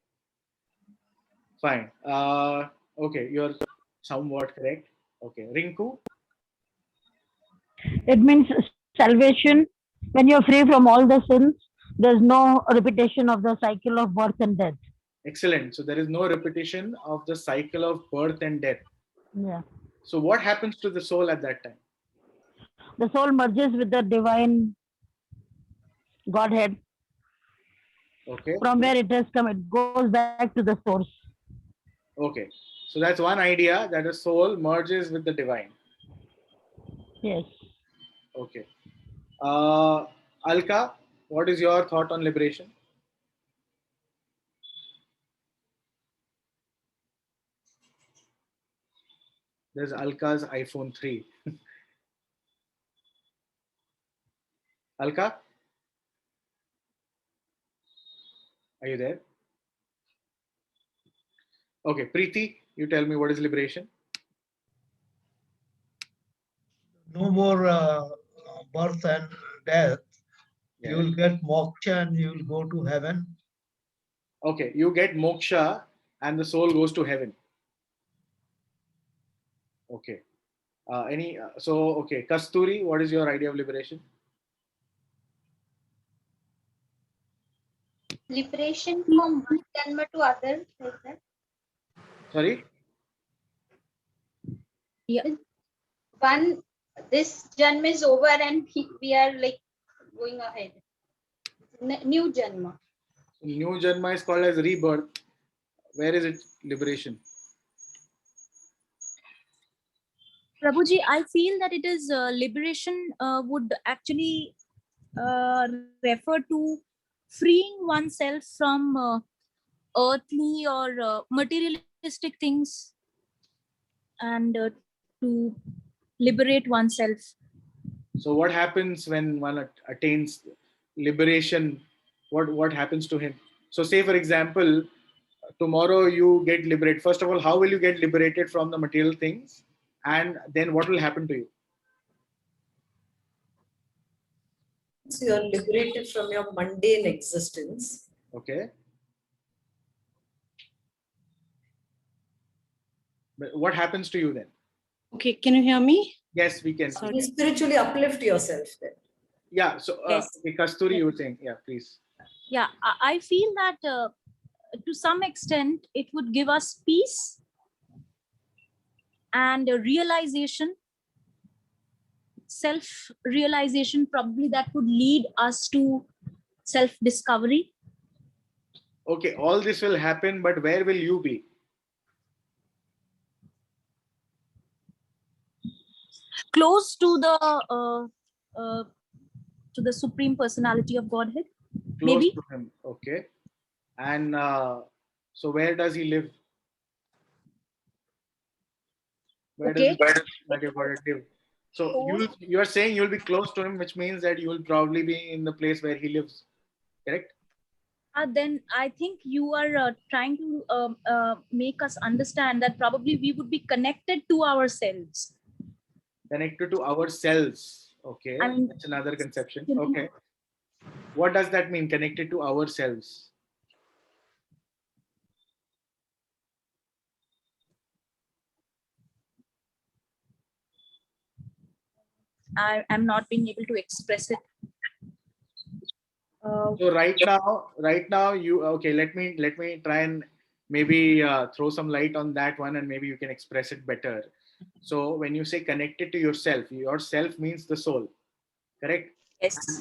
fine. Okay, you're somewhat correct. Okay, Rinku. It means salvation. When you're free from all the sins, there's no repetition of the cycle of birth and death. Excellent. So there is no repetition of the cycle of birth and death. Yeah. So what happens to the soul at that time? The soul merges with the divine Godhead. Okay. From where it has come, it goes back to the source. Okay. So that's one idea, that a soul merges with the divine. Yes. Okay. Alka, what is your thought on liberation? There's Alka's iPhone 3. Alka? Are you there? Okay, Preeti, you tell me what is liberation? No more birth and death. You will get moksha and you will go to heaven. Okay, you get moksha and the soul goes to heaven. Okay. Okay, Kasturi, what is your idea of liberation? Liberation from one janma to other, like that. Sorry? One, this janma is over and we are like going ahead. New janma. New Janma is called as rebirth. Where is it liberation? Prabhuji, I feel that it is liberation would actually refer to freeing oneself from earthly or materialistic things and to liberate oneself. So what happens when one attains liberation? What happens to him? So say for example, tomorrow you get liberated. First of all, how will you get liberated from the material things? And then what will happen to you? So you're liberated from your mundane existence. Okay. But what happens to you then? Okay, can you hear me? Yes, we can. You spiritually uplift yourself then. Yeah. So, Yes. okay, Kasturi, you were saying, yeah, please. Yeah, I feel that to some extent it would give us peace and a realization, self-realization, probably that would lead us to self-discovery. Okay, all this will happen, but where will you be? Close to the Supreme Personality of Godhead. Close Maybe. to him. Okay. And so where does he live? Where does Okay. Personality of Godhead live? So you are saying you'll be close to him, which means that you will probably be in the place where he lives. Correct? Then I think you are trying to make us understand that probably we would be connected to ourselves. Connected to ourselves. Okay. And that's another conception. Okay. What does that mean? Connected to ourselves? I am not being able to express it. So right now you okay, let me try and maybe throw some light on that one, and maybe you can express it better. So when you say connected to yourself means the soul, correct?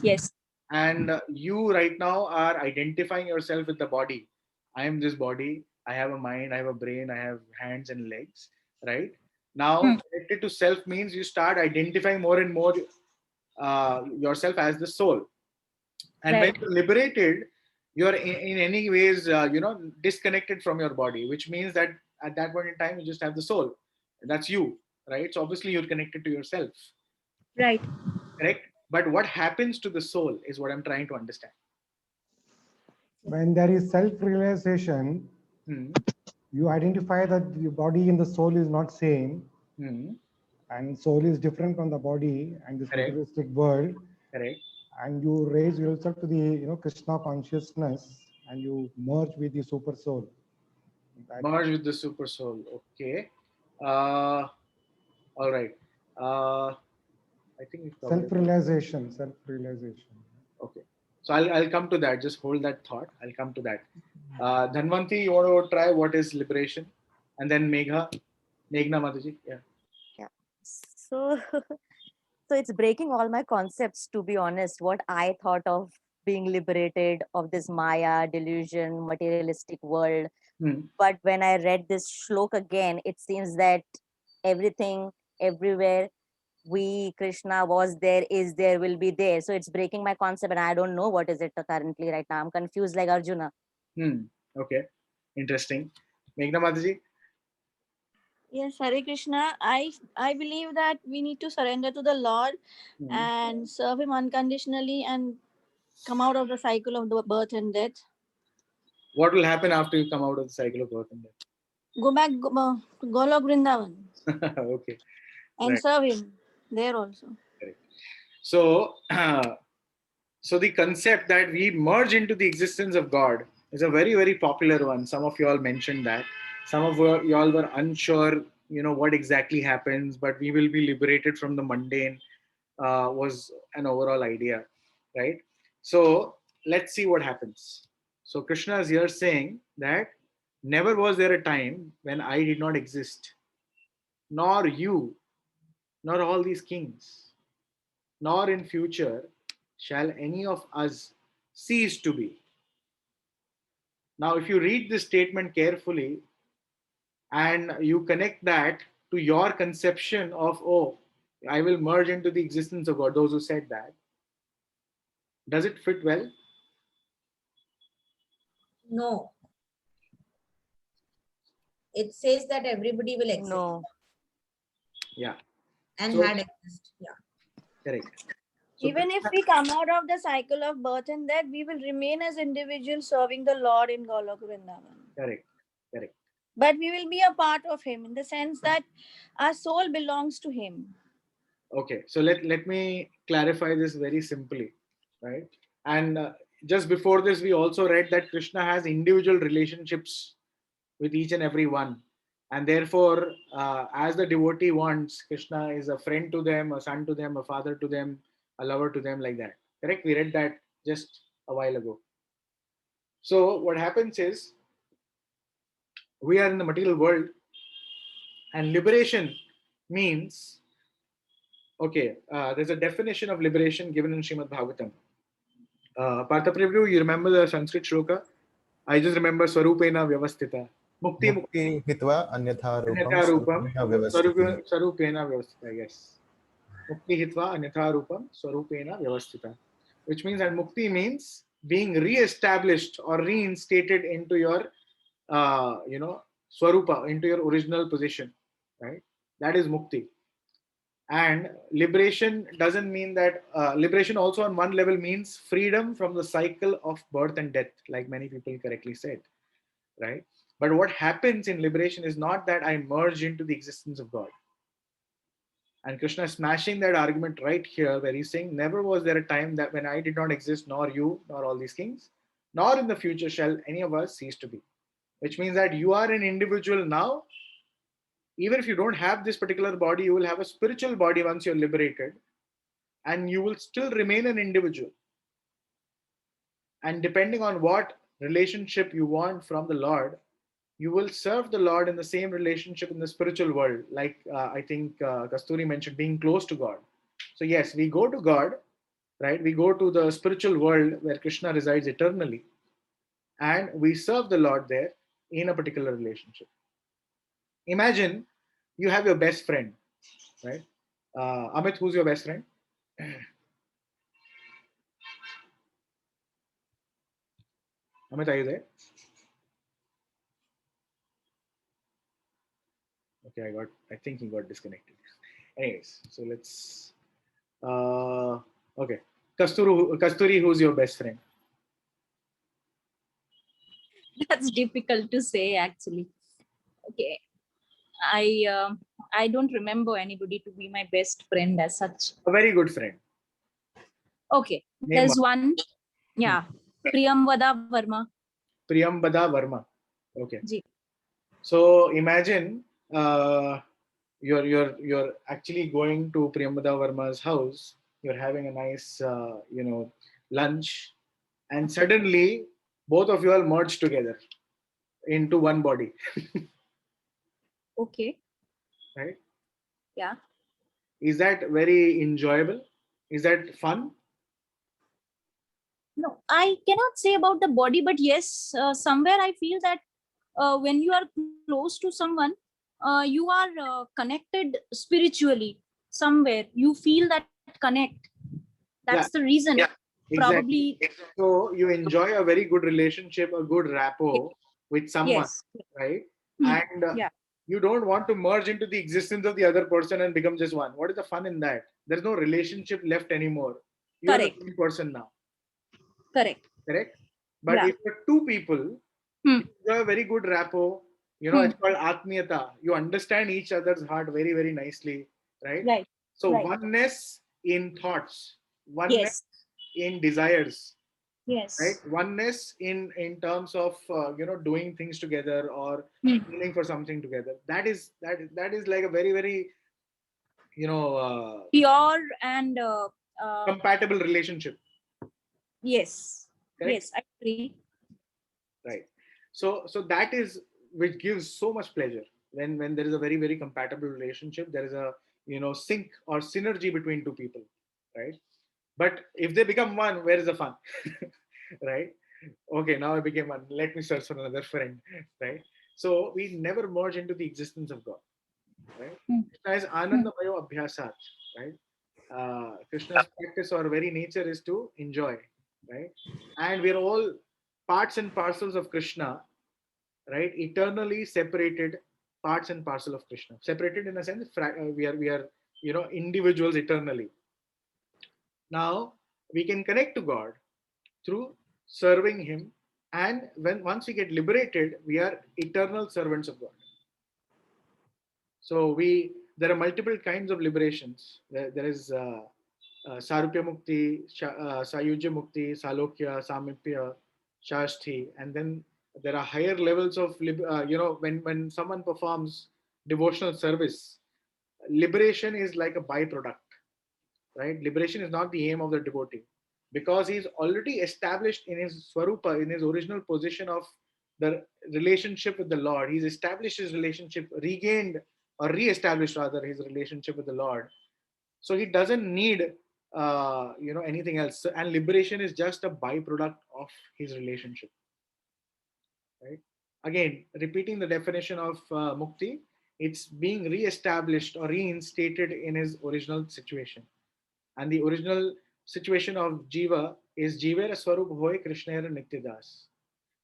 Yes. And you right now are identifying yourself with the body. I am this body, I have a mind, I have a brain, I have hands and legs, right? Now connected to self means you start identifying more and more yourself as the soul. And when you're liberated, you're in any ways disconnected from your body, which means that at that point in time you just have the soul. That's you, right? So obviously you're connected to yourself, right? Correct. But what happens to the soul is what I'm trying to understand. When there is self-realization, you identify that the body and the soul is not same, and soul is different from the body and this Correct. materialistic world. Correct. And you raise yourself to the Krishna consciousness, and you merge with the super soul. Merge with the super soul. Okay. All right. I think we've covered it. Self-realization. Okay. So I'll come to that. Just hold that thought. I'll come to that. Dhanvanti, you want to try what is liberation? And then Meghna Mataji. Yeah. So so it's breaking all my concepts, to be honest, what I thought of being liberated of this Maya, delusion, materialistic world. But when I read this shlok again, it seems that everything, everywhere, Krishna was there, is there, will be there. So it's breaking my concept, and I don't know what is it currently right now. I'm confused like Arjuna. Okay. Interesting. Meghna Mataji. Yes, Hare Krishna. I believe that we need to surrender to the Lord and serve Him unconditionally and come out of the cycle of the birth and death. What will happen after you come out of the cycle of birth and death? Go back to Golok Vrindavan Okay. and Right. serve Him there also. Correct. So, so the concept that we merge into the existence of God is a very, very popular one. Some of you all mentioned that. Some of you all were unsure, what exactly happens, but we will be liberated from the mundane, was an overall idea, right? So let's see what happens. So Krishna is here saying that never was there a time when I did not exist, nor you, nor all these kings, nor in future shall any of us cease to be. Now, if you read this statement carefully and you connect that to your conception of, oh, I will merge into the existence of God, those who said that, does it fit well? No. It says that everybody will exist. No. Yeah. And So- had exist. Yeah. Correct. Even if we come out of the cycle of birth and death, we will remain as individuals serving the Lord in Golok Vrindavan. Correct. Correct. But we will be a part of Him in the sense that our soul belongs to Him. Okay, so let me clarify this very simply, right? And just before this, we also read that Krishna has individual relationships with each and every one. And therefore, as the devotee wants, Krishna is a friend to them, a son to them, a father to them, a lover to them, like that. Correct? We read that just a while ago. So what happens is, we are in the material world, and liberation means, okay, there's a definition of liberation given in Srimad Bhagavatam. Parthaprabhu, you remember the Sanskrit shloka? I just remember Swarupena Vyavasthita. Mukti hitva anyatha Anyatha rupam Rupam vyavasthita. Swarupena Vyavasthita, yes. Mukti hitva Anyatha Rupam Swarupena Vyavasthita. Which means that Mukti means being re-established or reinstated into your, Swarupa, into your original position, right? That is Mukti. And liberation doesn't mean that, liberation also on one level means freedom from the cycle of birth and death, like many people correctly said, right? But what happens in liberation is not that I merge into the existence of God. And Krishna is smashing that argument right here, where he's saying, never was there a time that when I did not exist, nor you, nor all these kings, nor in the future shall any of us cease to be. Which means that you are an individual now. Even if you don't have this particular body, you will have a spiritual body once you're liberated, and you will still remain an individual. And depending on what relationship you want from the Lord, you will serve the Lord in the same relationship in the spiritual world. Like I think Kasturi mentioned, being close to God. So yes, we go to God, right? We go to the spiritual world where Krishna resides eternally, and we serve the Lord there in a particular relationship. Imagine you have your best friend, right? Amit, who's your best friend? Amit, are you there? Okay, I think he got disconnected. Anyways, so let's, okay. Kasturi, who's your best friend? That's difficult to say, actually. Okay. I don't remember anybody to be my best friend as such. A very good friend. Okay. Name There's one. Yeah. Priyambada Verma. Priyambada Verma. Okay. Ji. So imagine you're actually going to Priyambada Verma's house. You're having a nice lunch, and suddenly both of you all merge together into one body. Okay. Right? Yeah. Is that very enjoyable? Is that fun? No, I cannot say about the body, but yes, somewhere I feel that when you are close to someone, you are connected spiritually. Somewhere you feel that connect. That's the reason. Yeah, Probably. exactly. So you enjoy a very good relationship, a good rapport with someone, Yes. right? Hmm. And Yeah. you don't want to merge into the existence of the other person and become just one. What is the fun in that? There's no relationship left anymore. You are the Correct. same person now. Correct. Correct? But Yeah. if you're two people, you have a very good rapport. It's called Atmiyata. You understand each other's heart very, very nicely, right? Right. So Right. oneness in thoughts, oneness Yes. in desires, Yes. right? Oneness in terms of doing things together or Hmm. feeling for something together. That is like a very, very Pure and compatible relationship. yes. Correct? Yes, I agree. Right. So that is which gives so much pleasure when there is a very, very compatible relationship. There is a sync or synergy between two people, right? But if they become one, where is the fun? Right? Okay, now I became one. Let me search for another friend, right? So we never merge into the existence of God, right? Krishna is Anandamayo Abhyasat, right? Krishna's practice or very nature is to enjoy, right? And we're all parts and parcels of Krishna, right? Eternally separated parts and parcel of Krishna. Separated in a sense, we are individuals eternally. Now we can connect to God through serving Him, and once we get liberated, we are eternal servants of God. So there are multiple kinds of liberations. There is Sarupya Mukti, Sayujya Mukti, Salokya, Samipya, Shashti, and then there are higher levels of when someone performs devotional service, liberation is like a byproduct, right? Liberation is not the aim of the devotee, because he's already established in his swarupa, in his original position of the relationship with the Lord. He's established his relationship, regained or re-established rather his relationship with the Lord. So he doesn't need anything else. And liberation is just a byproduct of his relationship, right? Again, repeating the definition of mukti, it's being re-established or reinstated in his original situation. And the original situation of Jiva is Jivera Swarup Hoy Krishnera Nityadas.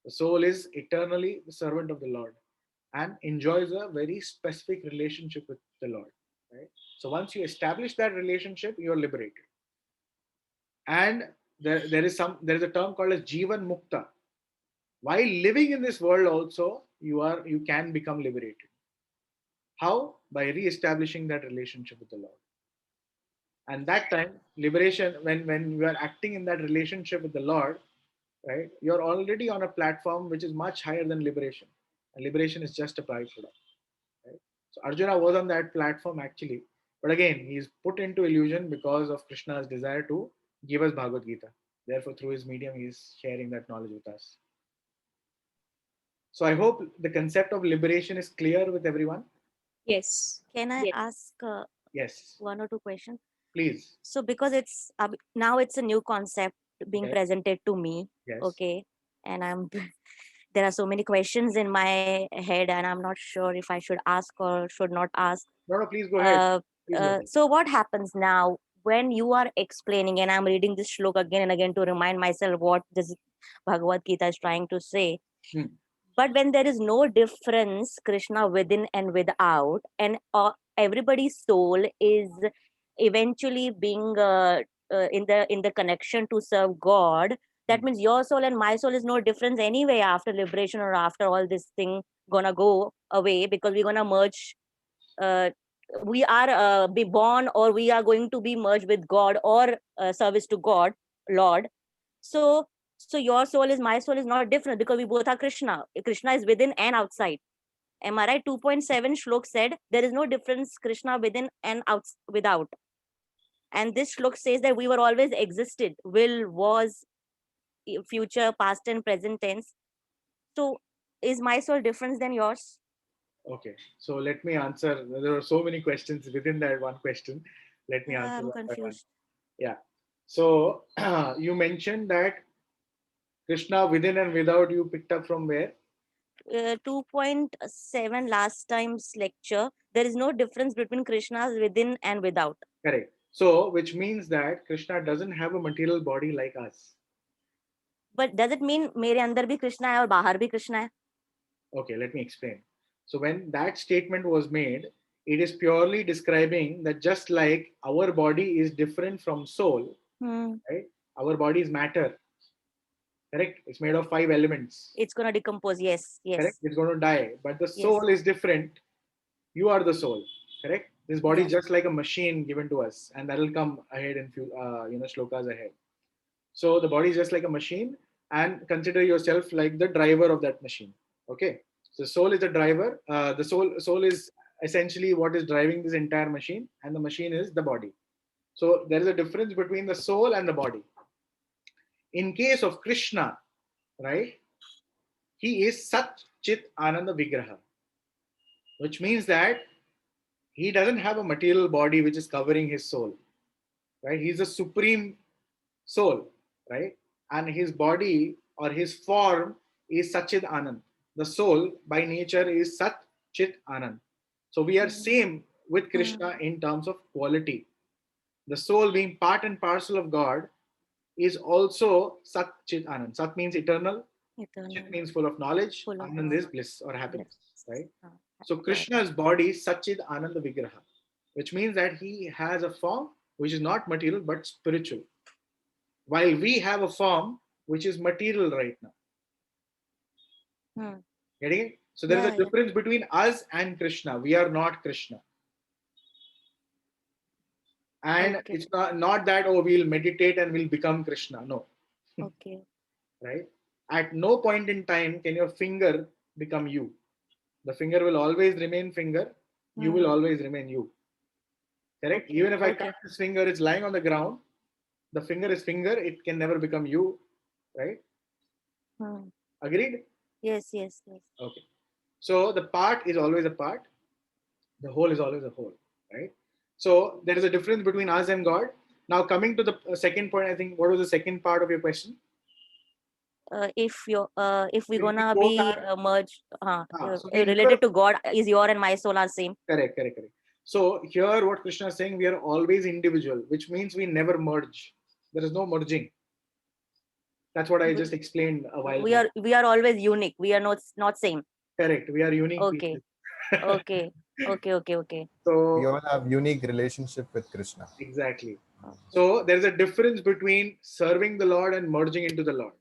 The soul is eternally the servant of the Lord and enjoys a very specific relationship with the Lord. Right? So once you establish that relationship, you're liberated. And there is a term called as Jivan Mukta. While living in this world also, you can become liberated. How? By re-establishing that relationship with the Lord. And that time, liberation, when you are acting in that relationship with the Lord, right, you're already on a platform which is much higher than liberation. And liberation is just a byproduct. Right? So Arjuna was on that platform actually. But again, he's put into illusion because of Krishna's desire to give us Bhagavad Gita. Therefore, through his medium, he's sharing that knowledge with us. So I hope the concept of liberation is clear with everyone. Yes. Can I ask Yes. one or two questions? Please. So because it's now it's a new concept being Yes. presented to me. Yes. Okay. And there are so many questions in my head and I'm not sure if I should ask or should not ask. No, please go ahead. So what happens now when you are explaining, and I'm reading this shloka again and again to remind myself what this Bhagavad Gita is trying to say. But when there is no difference, Krishna within and without, and everybody's soul is eventually being in the connection to serve God, that means your soul and my soul is no difference anyway after liberation or after all this thing gonna go away, because we're gonna merge. We are be born, or we are going to be merged with God or service to God, Lord. So your soul is my soul is not different because we both are Krishna. Krishna is within and outside. Am I right? 2.7 shlok said there is no difference, Krishna within and out without. And this shlok says that we were always existed, will, was, future, past and present tense. So is my soul different than yours? Okay, so let me answer. There are so many questions within that one question. Let me answer I'm one by one. confused. Yeah. So you mentioned that Krishna within and without, you picked up from where? 2.7 last time's lecture. There is no difference between Krishna's within and without. Correct. So which means that Krishna doesn't have a material body like us. But does it mean मेरे अंदर भी कृष्णा है और बाहर भी कृष्णा है? Okay, let me explain. So when that statement was made, it is purely describing that just like our body is different from soul, right? Our body is matter. Correct? It's made of 5 elements. It's going to decompose. Yes. Correct? It's going to die. But the soul is different. You are the soul. Correct? This body is just like a machine given to us, and that will come ahead in few shlokas ahead. So the body is just like a machine, and consider yourself like the driver of that machine. Okay. So soul is the driver. The soul is essentially what is driving this entire machine, and the machine is the body. So there is a difference between the soul and the body. In case of Krishna, right, he is Sat Chit Ananda Vigraha, which means that he doesn't have a material body which is covering his soul, right? He's a supreme soul, right? And his body or his form is Satchid Anand. The soul by nature is Sat Chit Anand. So we are same with Krishna in terms of quality. The soul being part and parcel of God is also Sat Chit Anand. Sat means eternal. Chit means full of knowledge. Anand is bliss or happiness, right? So Krishna's body is Satchid Ananda Vigraha, which means that he has a form which is not material but spiritual, while we have a form which is material right now. Getting it? So there is a difference between us and Krishna. We are not Krishna. And it's not that, oh, we'll meditate and we'll become Krishna. No. Okay. Right? At no point in time can your finger become you. The finger will always remain finger. You will always remain you. Correct? Okay. Even if I cut this finger, it's lying on the ground. The finger is finger. It can never become you. Right? Agreed? Yes, yes, yes. Okay. So the part is always a part. The whole is always a whole. Right? So there is a difference between us and God. Now coming to the second point, I think, what was the second part of your question? If we're If gonna we be both merged, so we related to God, is your and my soul are same? Correct. So here what Krishna is saying, we are always individual, which means we never merge. There is no merging. That's what I just explained a while We back. we are always unique. We are not same. Correct. We are unique Okay. people. Okay. So we all have unique relationship with Krishna. Exactly. So there is a difference between serving the Lord and merging into the Lord.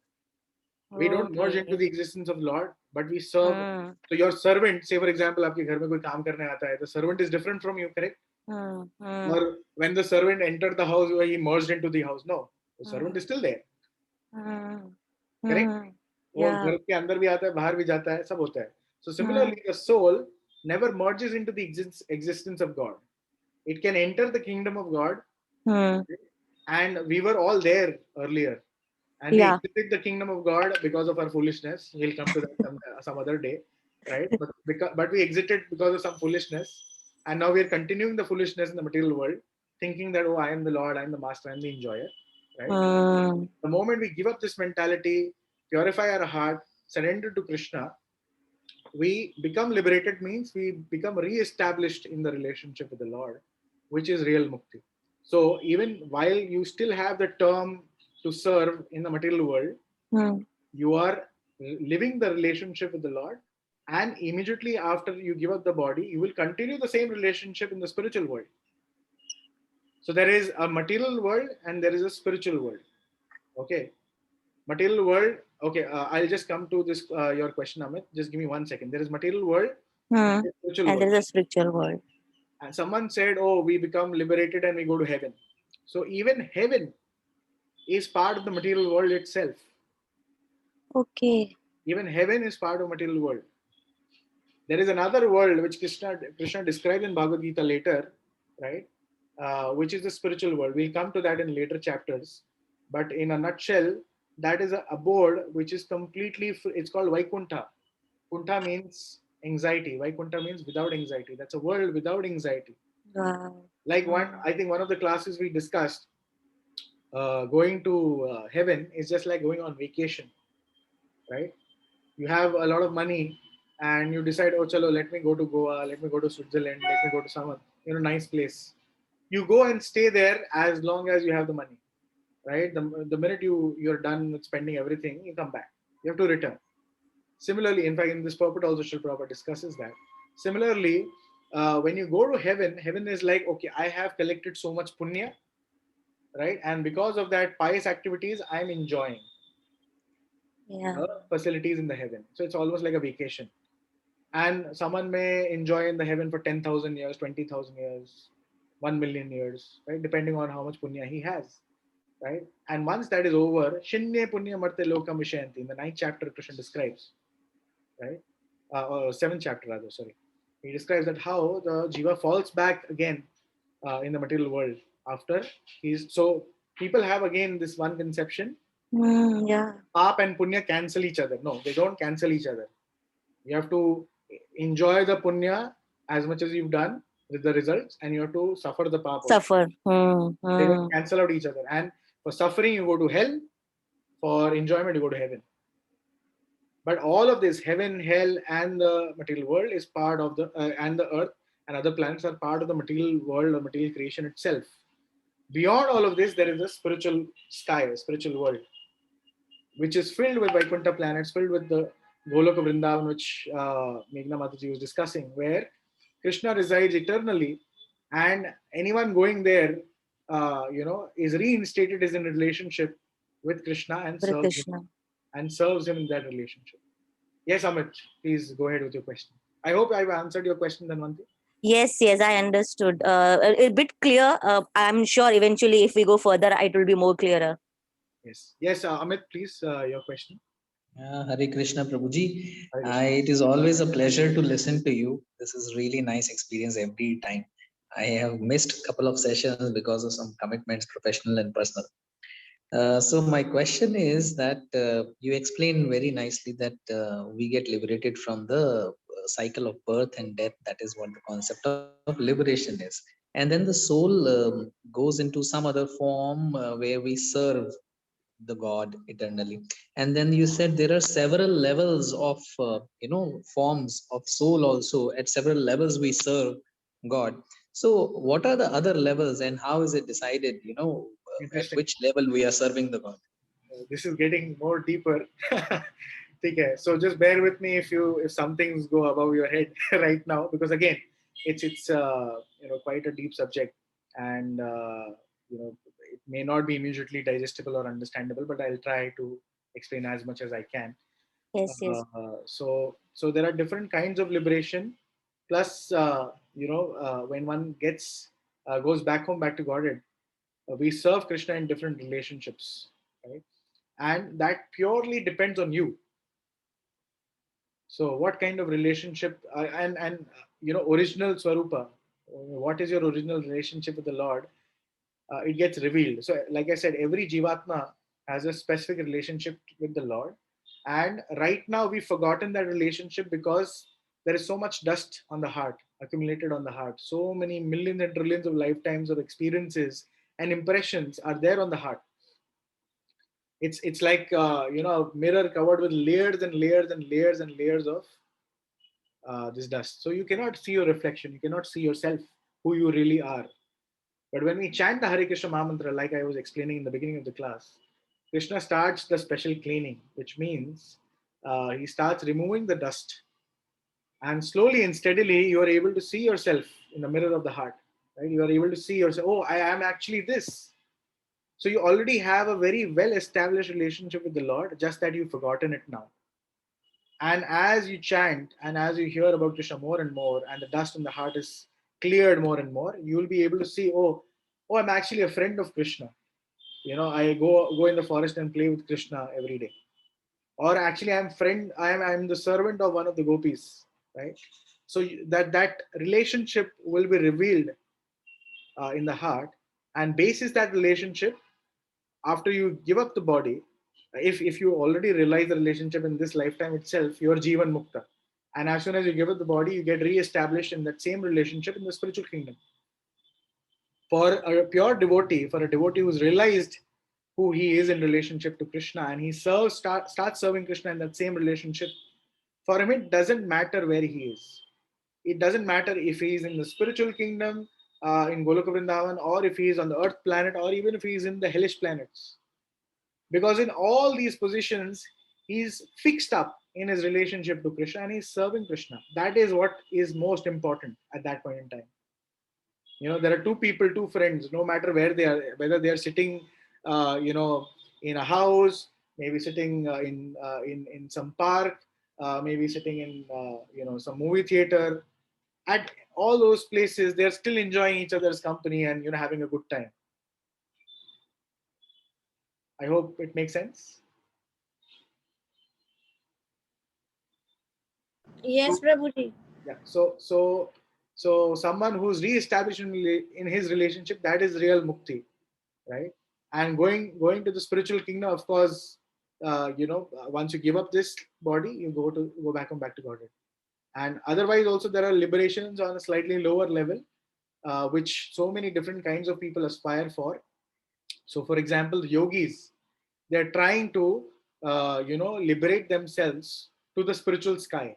We don't merge into the existence of Lord, but we serve. So your servant, say for example, आपके घर में कोई काम करने आता है, the servant is different from you, correct? Or when the servant entered the house, he merged into the house. No, the servant is still there. Correct? वो घर के अंदर भी आता है, बाहर भी जाता है, सब होता है. So similarly, the soul never merges into the existence of God. It can enter the kingdom of God, and we were all there earlier. And we exited the kingdom of God because of our foolishness. We'll come to that some other day, right? But we exited because of some foolishness, and now we are continuing the foolishness in the material world, thinking that, oh, I am the Lord, I am the master, I am the enjoyer, right? The moment we give up this mentality, purify our heart, surrender to Krishna, we become liberated. Means we become re-established in the relationship with the Lord, which is real mukti. So even while you still have the term to serve in the material world, you are living the relationship with the Lord, and immediately after you give up the body, you will continue the same relationship in the spiritual world. So there is a material world and there is a spiritual world. Okay. Material world. Okay. I'll just come to this, your question, Amit. Just give me 1 second. There is material world and there is a spiritual world. And someone said, oh, we become liberated and we go to heaven. So even heaven is part of the material world itself. Okay. Even heaven is part of material world. There is another world which Krishna describes in Bhagavad Gita later, right? Which is the spiritual world. We'll come to that in later chapters. But in a nutshell, that is a abode which is completely, it's called Vaikuntha. Kuntha means anxiety. Vaikuntha means without anxiety. That's a world without anxiety. Wow. Like I think one of the classes we discussed, going to heaven is just like going on vacation, right? You have a lot of money and you decide, oh, chalo, let me go to Goa, let me go to Switzerland, let me go to some nice place. You go and stay there as long as you have the money, right? The minute you're done with spending everything, you come back. You have to return. Similarly, in fact, in this purport also, Srila Prabhupada discusses that. Similarly, when you go to heaven, heaven is like, okay, I have collected so much punya, right? And because of that pious activities, I'm enjoying facilities in the heaven. So it's almost like a vacation. And someone may enjoy in the heaven for 10,000 years, 20,000 years, 1 million years, right? Depending on how much punya he has. right? And once that is over, Shinne Punya Marte Lokam Vishayanti, in the 9th chapter, Krishna describes, right? Or 7th chapter rather, sorry. He describes that how the Jiva falls back again in the material world after he's. So people have again this one conception. Yeah. Paap and Punya cancel each other. No, they don't cancel each other. You have to enjoy the Punya as much as you've done with the results, and you have to suffer the Paap. Suffer. They don't cancel out each other. And for suffering, you go to hell. For enjoyment, you go to heaven. But all of this, heaven, hell, and the material world is part of the, and the earth and other planets are part of the material world or material creation itself. Beyond all of this, there is a spiritual sky, a spiritual world, which is filled with Vaikuntha planets, filled with the Goloka Vrindavan, which Meghna Mataji was discussing, where Krishna resides eternally, and anyone going there, is reinstated as in a relationship with Krishna and serves him in that relationship. Yes, Amit, please go ahead with your question. I hope I've answered your question, Dhanvanti. Yes, I understood. A bit clear. I'm sure eventually if we go further, it will be more clearer. Yes, Amit, please, your question. Hare Krishna, Prabhuji. It is always a pleasure to listen to you. This is really nice experience every time. I have missed a couple of sessions because of some commitments, professional and personal. So my question is that you explained very nicely that we get liberated from the cycle of birth and death. That is what the concept of liberation is. And then the soul goes into some other form where we serve the God eternally. And then you said there are several levels of forms of soul also. At several levels we serve God. So what are the other levels and how is it decided, at which level we are serving the God? This is getting more deeper. Okay, so just bear with me if some things go above your head right now, because again, it's quite a deep subject, and it may not be immediately digestible or understandable, but I'll try to explain as much as I can. Yes. So there are different kinds of liberation. Plus, when one goes back home, back to Godhead, we serve Krishna in different relationships, right? And that purely depends on you. So what kind of relationship and original Swarupa, what is your original relationship with the Lord? It gets revealed. So like I said, every Jivatma has a specific relationship with the Lord. And right now we've forgotten that relationship because there is so much dust on the heart, accumulated on the heart. So many millions and trillions of lifetimes of experiences and impressions are there on the heart. It's like a mirror covered with layers and layers and layers and layers of this dust. So you cannot see your reflection. You cannot see yourself, who you really are. But when we chant the Hare Krishna Mahamantra, like I was explaining in the beginning of the class, Krishna starts the special cleaning, which means he starts removing the dust. And slowly and steadily, you are able to see yourself in the mirror of the heart. Right? You are able to see yourself, oh, I am actually this. So you already have a very well-established relationship with the Lord, just that you've forgotten it now. And as you chant and as you hear about Krishna more and more, and the dust in the heart is cleared more and more, you will be able to see, oh, I'm actually a friend of Krishna. I go in the forest and play with Krishna every day. Or actually, I'm the servant of one of the gopis, right? So that relationship will be revealed in the heart, and basis that relationship, after you give up the body, if you already realize the relationship in this lifetime itself, you are Jivan Mukta. And as soon as you give up the body, you get re-established in that same relationship in the spiritual kingdom. For a pure devotee, for a devotee who's realized who he is in relationship to Krishna, and he starts serving Krishna in that same relationship, for him it doesn't matter where he is. It doesn't matter if he is in the spiritual kingdom, in Goloka Vrindavan, or if he is on the earth planet, or even if he is in the hellish planets. Because in all these positions, he's fixed up in his relationship to Krishna and he's serving Krishna. That is what is most important at that point in time. There are two people, two friends, no matter where they are, whether they are sitting, in a house, maybe sitting in some park, maybe sitting in some movie theater. At all those places, they're still enjoying each other's company and having a good time. I hope it makes sense. Yes, Prabhuji. Yeah. So someone who's re-established in his relationship, that is real mukti, right? And going to the spiritual kingdom, of course, once you give up this body, you go back to Godhead. And otherwise, also there are liberations on a slightly lower level, which so many different kinds of people aspire for. So, for example, yogis, they're trying to liberate themselves to the spiritual sky,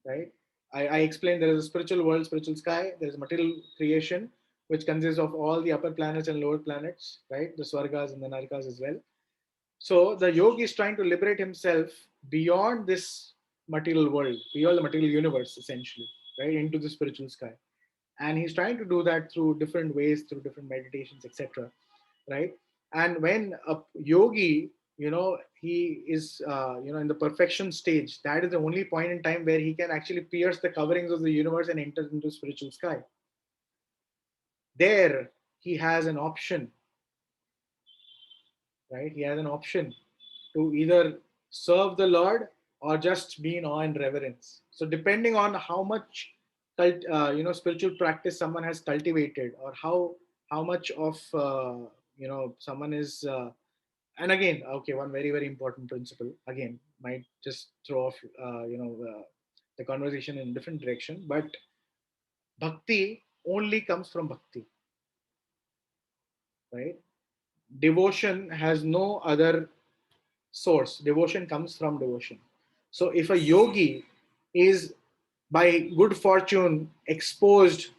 right? I explained there is a spiritual world, spiritual sky. There is material creation, which consists of all the upper planets and lower planets, right? The swargas and the narakas as well. So the yogi is trying to liberate himself beyond this material world, beyond the material universe, essentially, right, into the spiritual sky. And he's trying to do that through different ways, through different meditations, etc., right? And when a yogi, he is, in the perfection stage, that is the only point in time where he can actually pierce the coverings of the universe and enter into spiritual sky. There, he has an option, right? He has an option to either serve the Lord or just be in awe and reverence. So depending on how much spiritual practice someone has cultivated, or how much of someone is and again, okay, one very, very important principle, again, might just throw off the conversation in a different direction, but bhakti only comes from bhakti, right? Devotion has no other source. Devotion comes from devotion. So if a yogi is by good fortune exposed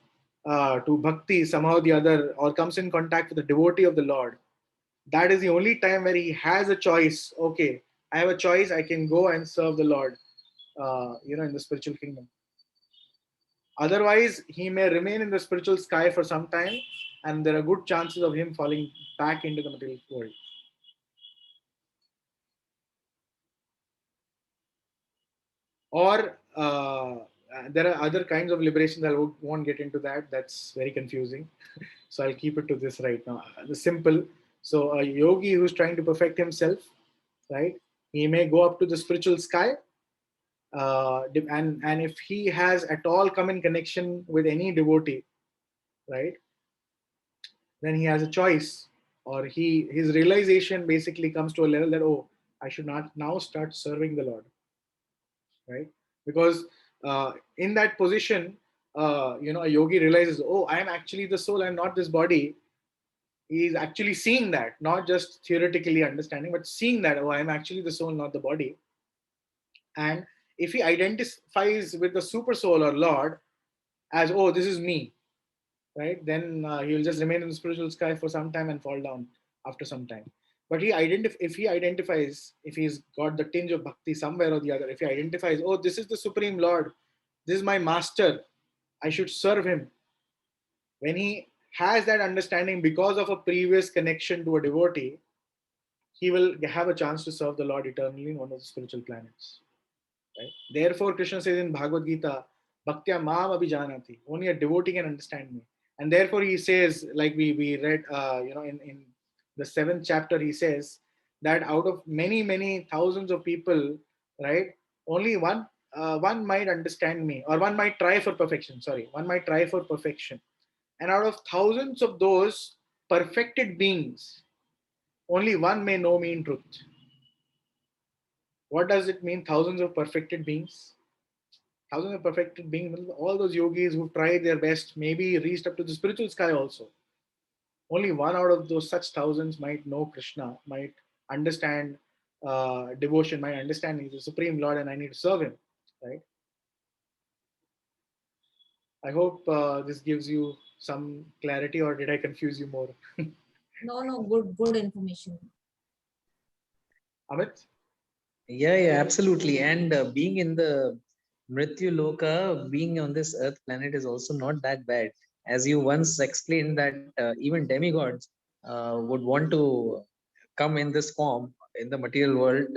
to bhakti somehow or the other, or comes in contact with the devotee of the Lord, that is the only time where he has a choice. Okay, I have a choice. I can go and serve the Lord, in the spiritual kingdom. Otherwise, he may remain in the spiritual sky for some time, and there are good chances of him falling back into the material world. Or there are other kinds of liberations. I won't get into that. That's very confusing. So I'll keep it to this right now. The simple. So a yogi who's trying to perfect himself, right? He may go up to the spiritual sky, and if he has at all come in connection with any devotee, right, then he has a choice, or his realization basically comes to a level that, oh, I should not now start serving the Lord, right? Because in that position, a yogi realizes, oh, I am actually the soul, I'm not this body. He is actually seeing that, not just theoretically understanding, but seeing that, oh, I am actually the soul, not the body. And if he identifies with the super soul or Lord as, oh, this is me, right, then he will just remain in the spiritual sky for some time and fall down after some time. But if he identifies, if he's got the tinge of bhakti somewhere or the other, if he identifies, oh, this is the Supreme Lord, this is my master, I should serve him. When he has that understanding because of a previous connection to a devotee, he will have a chance to serve the Lord eternally in one of the spiritual planets. Right? Therefore, Krishna says in Bhagavad Gita, Bhaktya Mam Abhijanati, only a devotee can understand me. And therefore, he says, like we read, in the 7th chapter, he says that out of many, many thousands of people, right, only one might understand me, or one might try for perfection. Sorry, one might try for perfection. And out of thousands of those perfected beings, only one may know me in truth. What does it mean, thousands of perfected beings? Thousands of perfected beings, all those yogis who tried their best, maybe reached up to the spiritual sky also. Only one out of those such thousands might know Krishna, might understand devotion, might understand he's the Supreme Lord and I need to serve him, right? I hope this gives you some clarity, or did I confuse you more? No, good information. Amit? Yeah, absolutely. And being in the Mrityu Loka, being on this earth planet is also not that bad. As you once explained that even demigods would want to come in this form in the material world,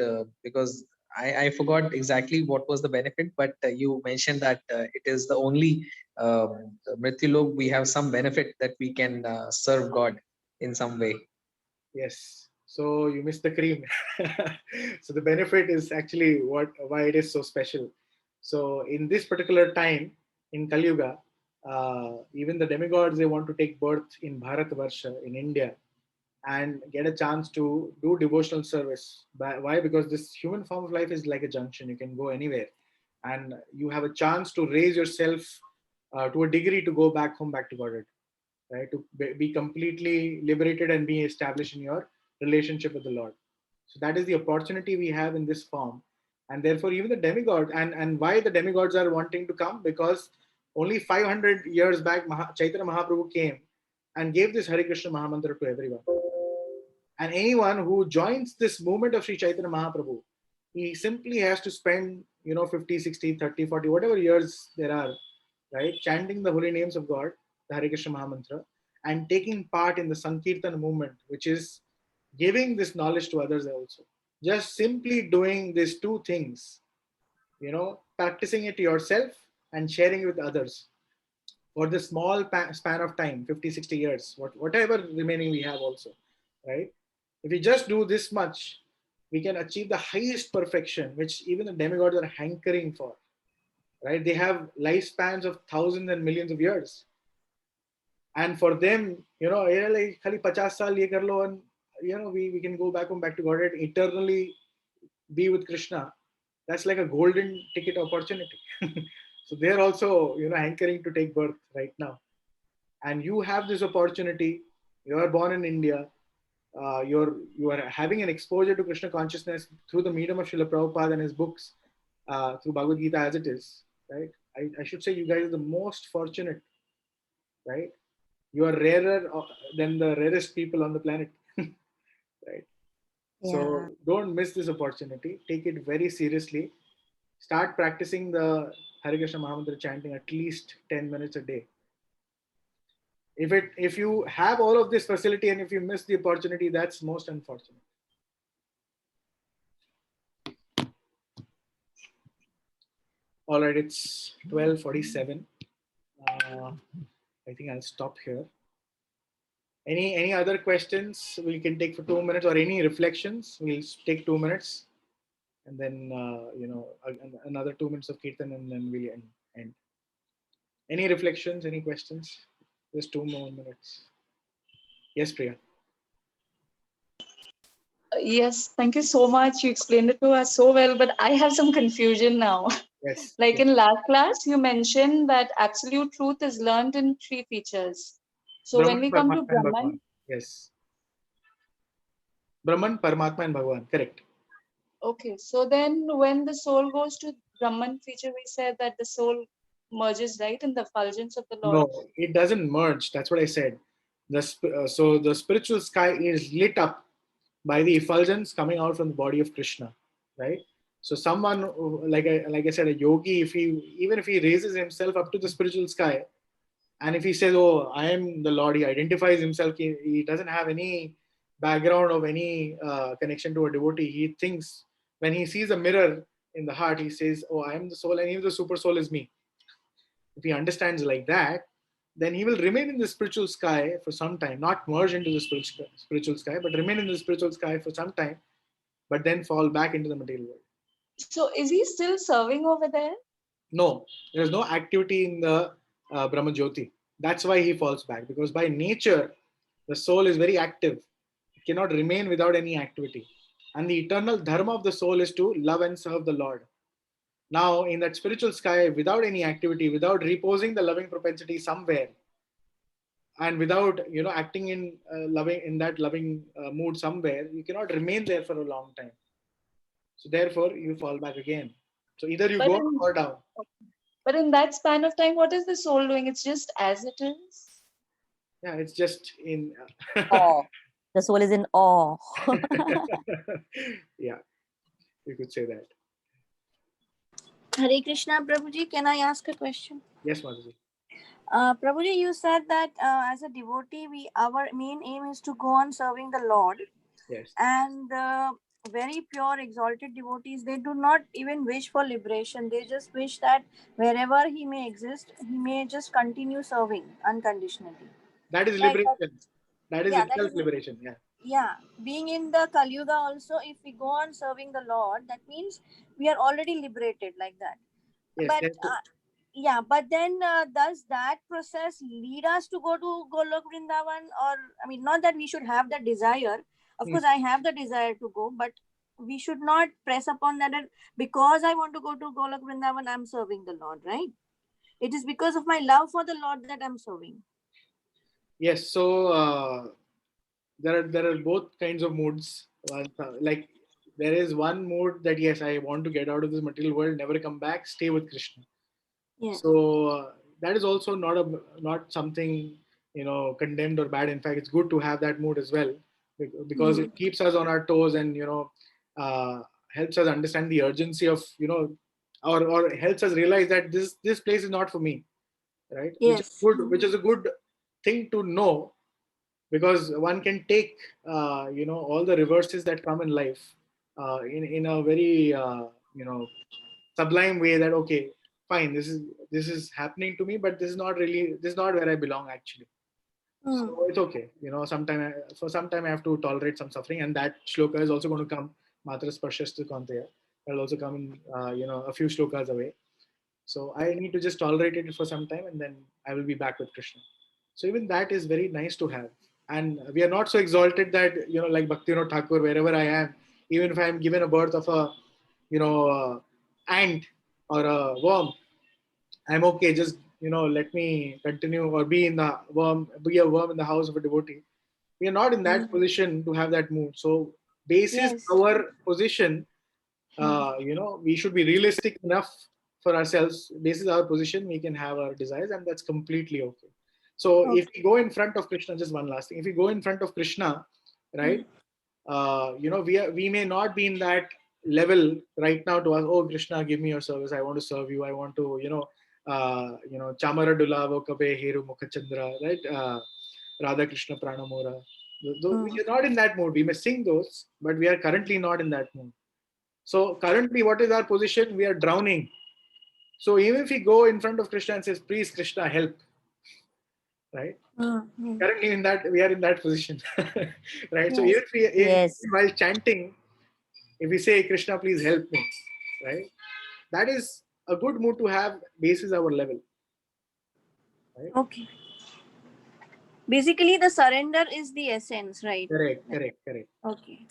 because I forgot exactly what was the benefit, but you mentioned that it is the only Mrityu Lok we have some benefit that we can serve God in some way. Yes. so you miss the cream. So the benefit is actually why it is so special. So in this particular time in Kali Yuga, even the demigods, they want to take birth in Bharatvarsha, in India, and get a chance to do devotional service. Why? Because this human form of life is like a junction. You can go anywhere, and you have a chance to raise yourself to a degree to go back home, back to Godhead, right? To be completely liberated and be established in your relationship with the Lord. So that is the opportunity we have in this form. And therefore, even the demigods, and why the demigods are wanting to come, because only 500 years back, Chaitanya Mahaprabhu came and gave this Hare Krishna Mahamantra to everyone. And anyone who joins this movement of Sri Chaitanya Mahaprabhu, he simply has to spend, 50, 60, 30, 40, whatever years there are, right, chanting the holy names of God, the Hare Krishna Mahamantra, and taking part in the Sankirtan movement, which is giving this knowledge to others also. Just simply doing these two things, practicing it yourself and sharing it with others for the small span of time, 50, 60 years, whatever remaining we have also, right? If we just do this much, we can achieve the highest perfection, which even the demigods are hankering for, right? They have lifespans of thousands and millions of years. And for them, like, khali 50 saal ye kar lo, and, we can go back home, back to Godhead, eternally be with Krishna. That's like a golden ticket opportunity. So they're also, hankering to take birth right now. And you have this opportunity. You are born in India. You are having an exposure to Krishna consciousness through the medium of Srila Prabhupada and his books, through Bhagavad Gita as it is, right? I should say you guys are the most fortunate, right? You are rarer than the rarest people on the planet, right? Yeah. So don't miss this opportunity. Take it very seriously. Start practicing the Hare Krishna Mahamantra chanting at least 10 minutes a day. If you have all of this facility and if you miss the opportunity, that's most unfortunate. All right, it's 12:47. I think I'll stop here. Any other questions we can take for 2 minutes, or any reflections? We'll take 2 minutes, and then another 2 minutes of kirtan, and then we'll end. Any reflections? Any questions? Just 2 more minutes. Yes, Priya. Yes, thank you so much. You explained it to us so well, but I have some confusion now. Yes. Like in last class, you mentioned that absolute truth is learned in 3 features. So when we come to Brahman, yes. Brahman, Paramatma, and Bhagavan. Correct. Okay, so then when the soul goes to Brahman feature, we said that the soul merges, right, in the effulgence of the Lord. No, it doesn't merge. That's what I said. So the spiritual sky is lit up by the effulgence coming out from the body of Krishna, right? So someone, like I said, a yogi, even if he raises himself up to the spiritual sky, and if he says, "Oh, I am the Lord," he identifies himself. He doesn't have any background of any connection to a devotee. He thinks, when he sees a mirror in the heart, he says, "Oh, I am the soul, and even the super soul is me." If he understands like that, then he will remain in the spiritual sky for some time, not merge into the spiritual sky, but remain in the spiritual sky for some time, but then fall back into the material world. So is he still serving over there? No, there's no activity in the Brahma Jyoti. That's why he falls back, because by nature, the soul is very active. It cannot remain without any activity. And the eternal dharma of the soul is to love and serve the Lord. Now, in that spiritual sky, without any activity, without reposing the loving propensity somewhere, and without acting in that loving mood somewhere, you cannot remain there for a long time. So therefore, you fall back again. So either you go or down. But in that span of time, what is the soul doing? It's just as it is. Yeah, it's just in awe. The soul is in awe. Yeah, you could say that. Hare Krishna, Prabhuji, can I ask a question? Yes, Madhuji. Prabhuji, you said that as a devotee, our main aim is to go on serving the Lord. Yes. And very pure, exalted devotees, they do not even wish for liberation. They just wish that wherever he may exist, he may just continue serving unconditionally. That is liberation. That is Yeah, itself that is liberation. Yeah. yeah, being in the Kali Yuga also, if we go on serving the Lord, that means we are already liberated like that. Yes, But yes. yeah, but then does that process lead us to go to Golok Vrindavan? Or, I mean, not that we should have the desire. Of course, I have the desire to go, but we should not press upon that because I want to go to Golok Vrindavan, I'm serving the Lord, right? It is because of my love for the Lord that I'm serving. Yes, so there are both kinds of moods. Like there is one mood that yes, I want to get out of this material world, never come back, stay with Krishna. Yes. So that is also not something condemned or bad. In fact, it's good to have that mood as well because it keeps us on our toes and helps us understand the urgency of or helps us realize that this place is not for me, right? Yes. Which is a good thing to know, because one can take all the reverses that come in life in a very sublime way, that okay, fine, this is happening to me, but this is not where I belong actually. So it's okay, for some time I have to tolerate some suffering, and that shloka is also going to come. Matra sparshasthu kantaya, that'll also come in a few shlokas away. So I need to just tolerate it for some time, and then I will be back with Krishna. So even that is very nice to have. And we are not so exalted that, like Bhaktivinoda Thakur, wherever I am, even if I am given a birth of a, ant or a worm, I'm okay. Just, let me continue or be a worm in the house of a devotee. We are not in that position to have that mood. So basis our position, we should be realistic enough for ourselves. Basis our position, we can have our desires, and that's completely okay. So if we go in front of Krishna, just one last thing, if we go in front of Krishna, right, we may not be in that level right now to ask, oh Krishna, give me your service, I want to serve you, I want to Chamara Dulavo Kabe Heru Mukhachandra, right, Radha Krishna Pranamora. We are not in that mood. We may sing those, but we are currently not in that mood. So currently, what is our position? We are drowning. So even if we go in front of Krishna and says, please Krishna, help, right? Currently we are in that position, right? So even if while chanting, if we say, Krishna, please help me, right? That is a good mood to have basis our level. Right? Okay. Basically, the surrender is the essence, right? Correct. Okay.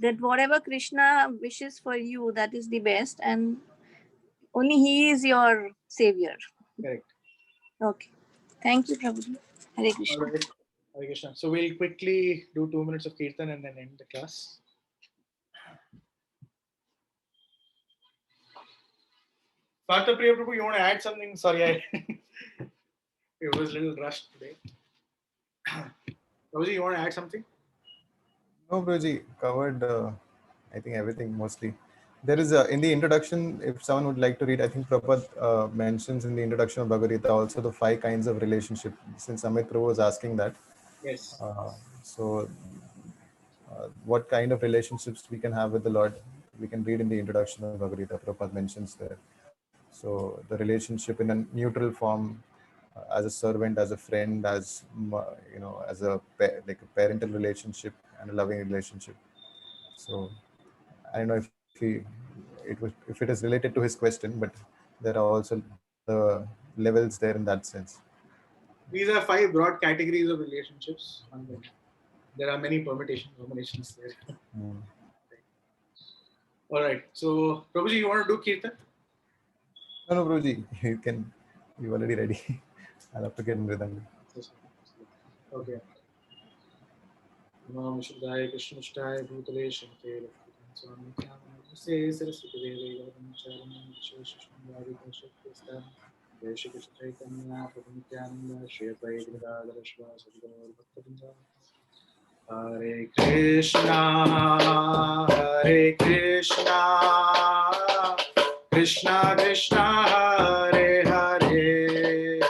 That whatever Krishna wishes for you, that is the best, and only He is your savior. Correct. Okay. Thank you, Prabhuji. Hare Krishna. All right. Hare Krishna. So we'll quickly do 2 minutes of Kirtan and then end the class. Partha Priya Prabhu, you want to add something? Sorry, it was a little rushed today. Prabhuji, you want to add something? No, Prabhuji, covered I think everything mostly. There is in the introduction, if someone would like to read, I think Prabhupada mentions in the introduction of Bhagavad Gita also the 5 kinds of relationship, since Amit Prabhu was asking that. Yes. So what kind of relationships we can have with the Lord, we can read in the introduction of Bhagavad Gita. Prabhupada mentions there. So the relationship in a neutral form, as a servant, as a friend, as as a like a parental relationship and a loving relationship. So I don't know if it is related to his question, but there are also the levels there in that sense. These are 5 broad categories of relationships. There are many combinations there. All right. So Prabhuji, you want to do Kirtan? No, Prabhuji, you're already ready. I'll have to get in rhythm. Okay. Namo Shuddhaya Krishna Shtaya Bhutale Shante Swami Kyamam Se Saraswati Deve Gautam Charanam Vishwashishmari Shaktistan Shri Krishna Chaitanya Prabhu Nityananda Shri Advaita Gadadhara Shivasa Gaur Bhaktivinoda Hare Krishna Krishna Krishna Hare Hare Hare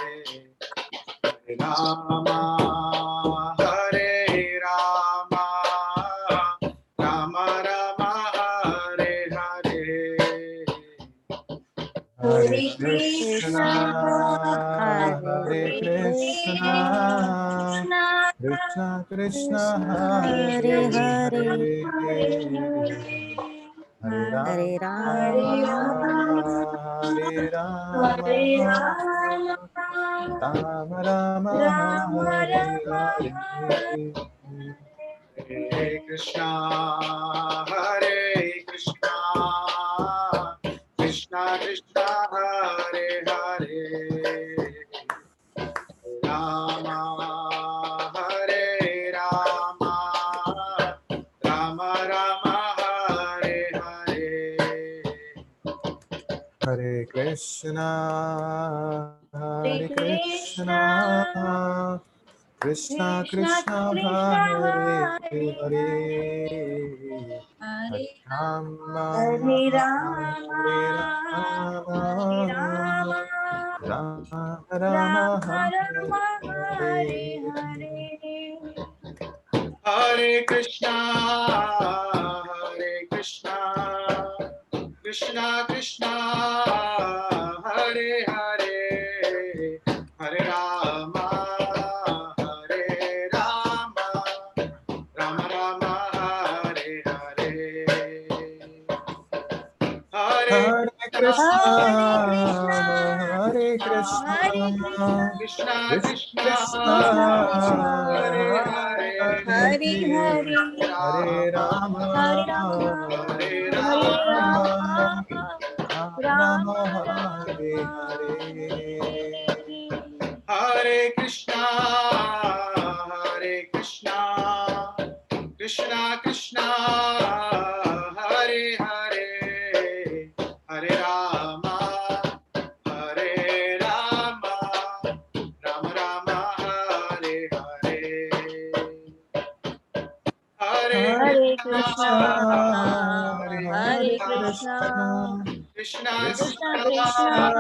Rama Hare Rama Rama Rama Hare Hare Hare Krishna, Hare Krishna, Krishna Krishna Hare Hare Hare, Hare Hare Hare Rama Rama, Hare Rama Hare Rama, Rama Rama Rama Hare Rama, Hare Hare Krishna, Hare Krishna, Krishna Krishna, Hare Hare, Rama, Hare Rama, Rama Rama, Hare Hare. Hare Krishna Hare Hare Krishna Krishna Krishna Krishna Krishna, Hare Hare Hare Hare, Hare Rama Hare Rama, Hare Hare Rama Rama, Rama Rama Rama Hare Rama, Hare Hare Hare. Hare Krishna, Hare Krishna, Krishna Krishna, Hare Hare, Hare Rama, Hare Rama, Rama Rama, Hare Hare. Hare Hare Krishna, Krishna Hare Krishna Krishna Krishna Krishna, Krishna Hare Hare Hare, Hare Hare, Hare Rama Hare Rama, Hare Hare Rama, Rama, Rama Rama Hare Rama, Hare Hare Krishna, Hare Krishna, Krishna Krishna, Hare Hare, Hare Rama, Hare Rama, Rama Rama, Hare Hare. Hare Hare Krishna, Krishna, Hare Hare Krishna, Krishna, Krishna Krishna Krishna, Krishna,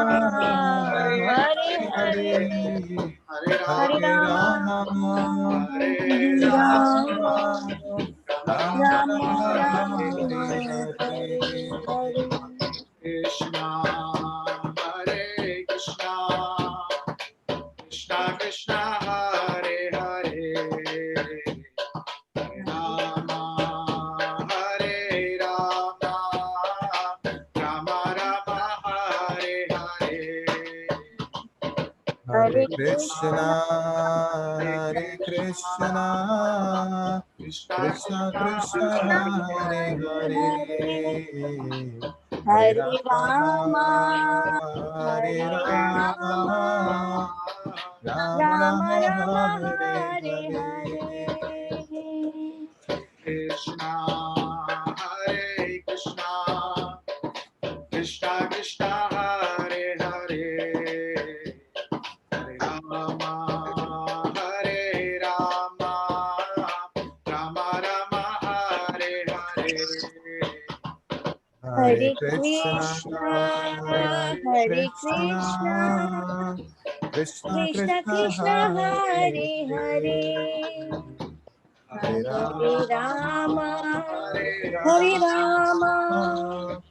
Hare Hare Hare, Hare, Hare Hare Rama, Rama, Hare Hare Rama, Rama, Rama Rama Rama, Rama, Hare Hare. Krishna, Hare Krishna, Krishna Krishna, Hare Hare, Hare Rama, Hare Rama, Rama Rama, Hare Hare. Hare Krishna Hare Krishna Krishna Krishna Hare Hare Hare Hare Rama Rama, Hare Hare Rama Rama, Rama Rama Rama Rama, Hare Hare Hare Hare. Krishna, Hare Krishna, Krishna Krishna, Hare Hare, Hare Rama, Hare Rama, Rama Rama, Hare Hare. Hare Hare Krishna Krishna, Hare Hare Krishna Krishna, Krishna Krishna Krishna Krishna, Hare Hare Hare. Hare Hare Rama, Rama, Hare Hare Rama,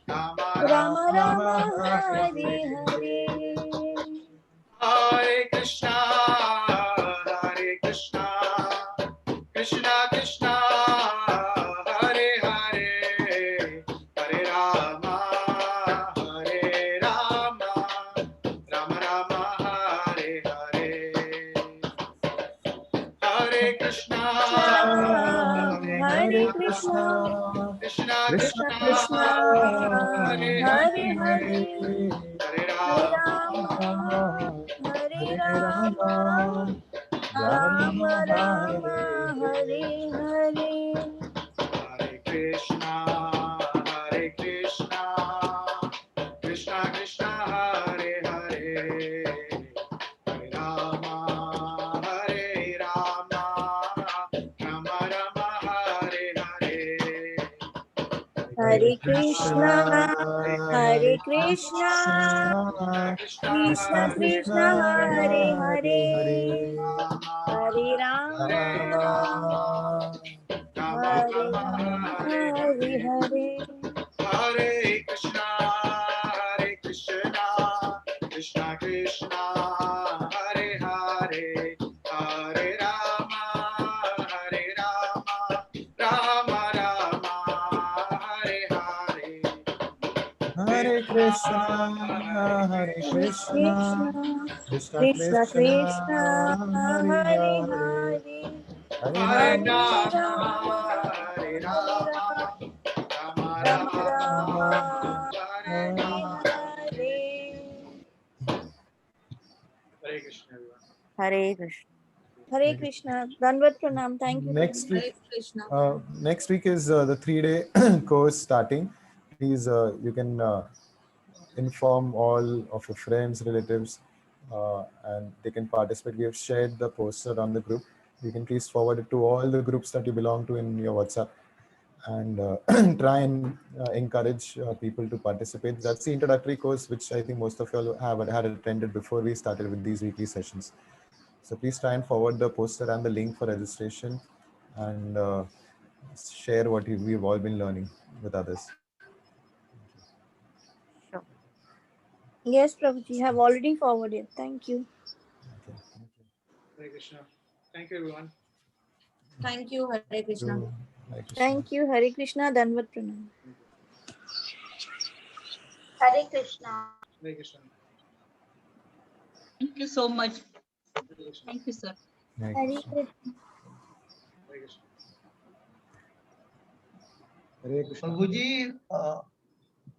Rama, Rama Rama Rama, Rama, Hare Hare Hare. Hare Krishna, Hare Krishna, Krishna Krishna, Hare Hare, Hare Rama, Hare Rama, Rama Rama, Hare Hare. Hare Krishna, Hare Krishna, Krishna Krishna Krishna, Krishna, Hare Hare Hare, Hare, Hare Hare Rama, Rama, Hare Hare Rama, Rama Rama Rama Rama, Hare Hare. Hare Krishna, Hare Krishna, Krishna Krishna, Hare Hare, Hare Rama, Hare Rama, Rama Rama, Hare Hare. Hare Krishna, Hare Krishna, Krishna Krishna, Hare Hare, Hare Rama, Hare Rama, Hare Hare. Hare Krishna, Hare Krishna, Krishna Krishna, Hare Hare, Hare Rama, Krishna, Hare Krishna, Krishna Krishna Krishna, Krishna, Hare Hare Hare, Hare, Hare Hare Rama, Rama, Hare Hare Rama, Rama, Rama Rama, Hare Hare Hare. Hare. Hare Krishna, everyone. Hare Krishna. Hare Krishna. Danvat Pranam. Thank you. Next week, Hare Krishna. next week is the 3-day course starting. Please, you can inform all of your friends, relatives, and they can participate. We have shared the poster on the group. You can please forward it to all the groups that you belong to in your WhatsApp, and try and encourage people to participate. That's the introductory course, which I think most of you all had attended before we started with these weekly sessions. So please try and forward the poster and the link for registration, and share what we've all been learning with others. Sure. Yes, Prabhuji, have already forwarded. Thank you. Okay. Hare Krishna. Thank you, everyone. Thank you. Hare Krishna. Hare Krishna. Thank you. Hare Krishna. Danvat Pranam. Hare Krishna. Hare Krishna. Thank you so much. Hare Krishna. Thank you, sir. Hare Hare Krishna. Krishna. Hare Krishna. Hare Krishna. Prabhuji,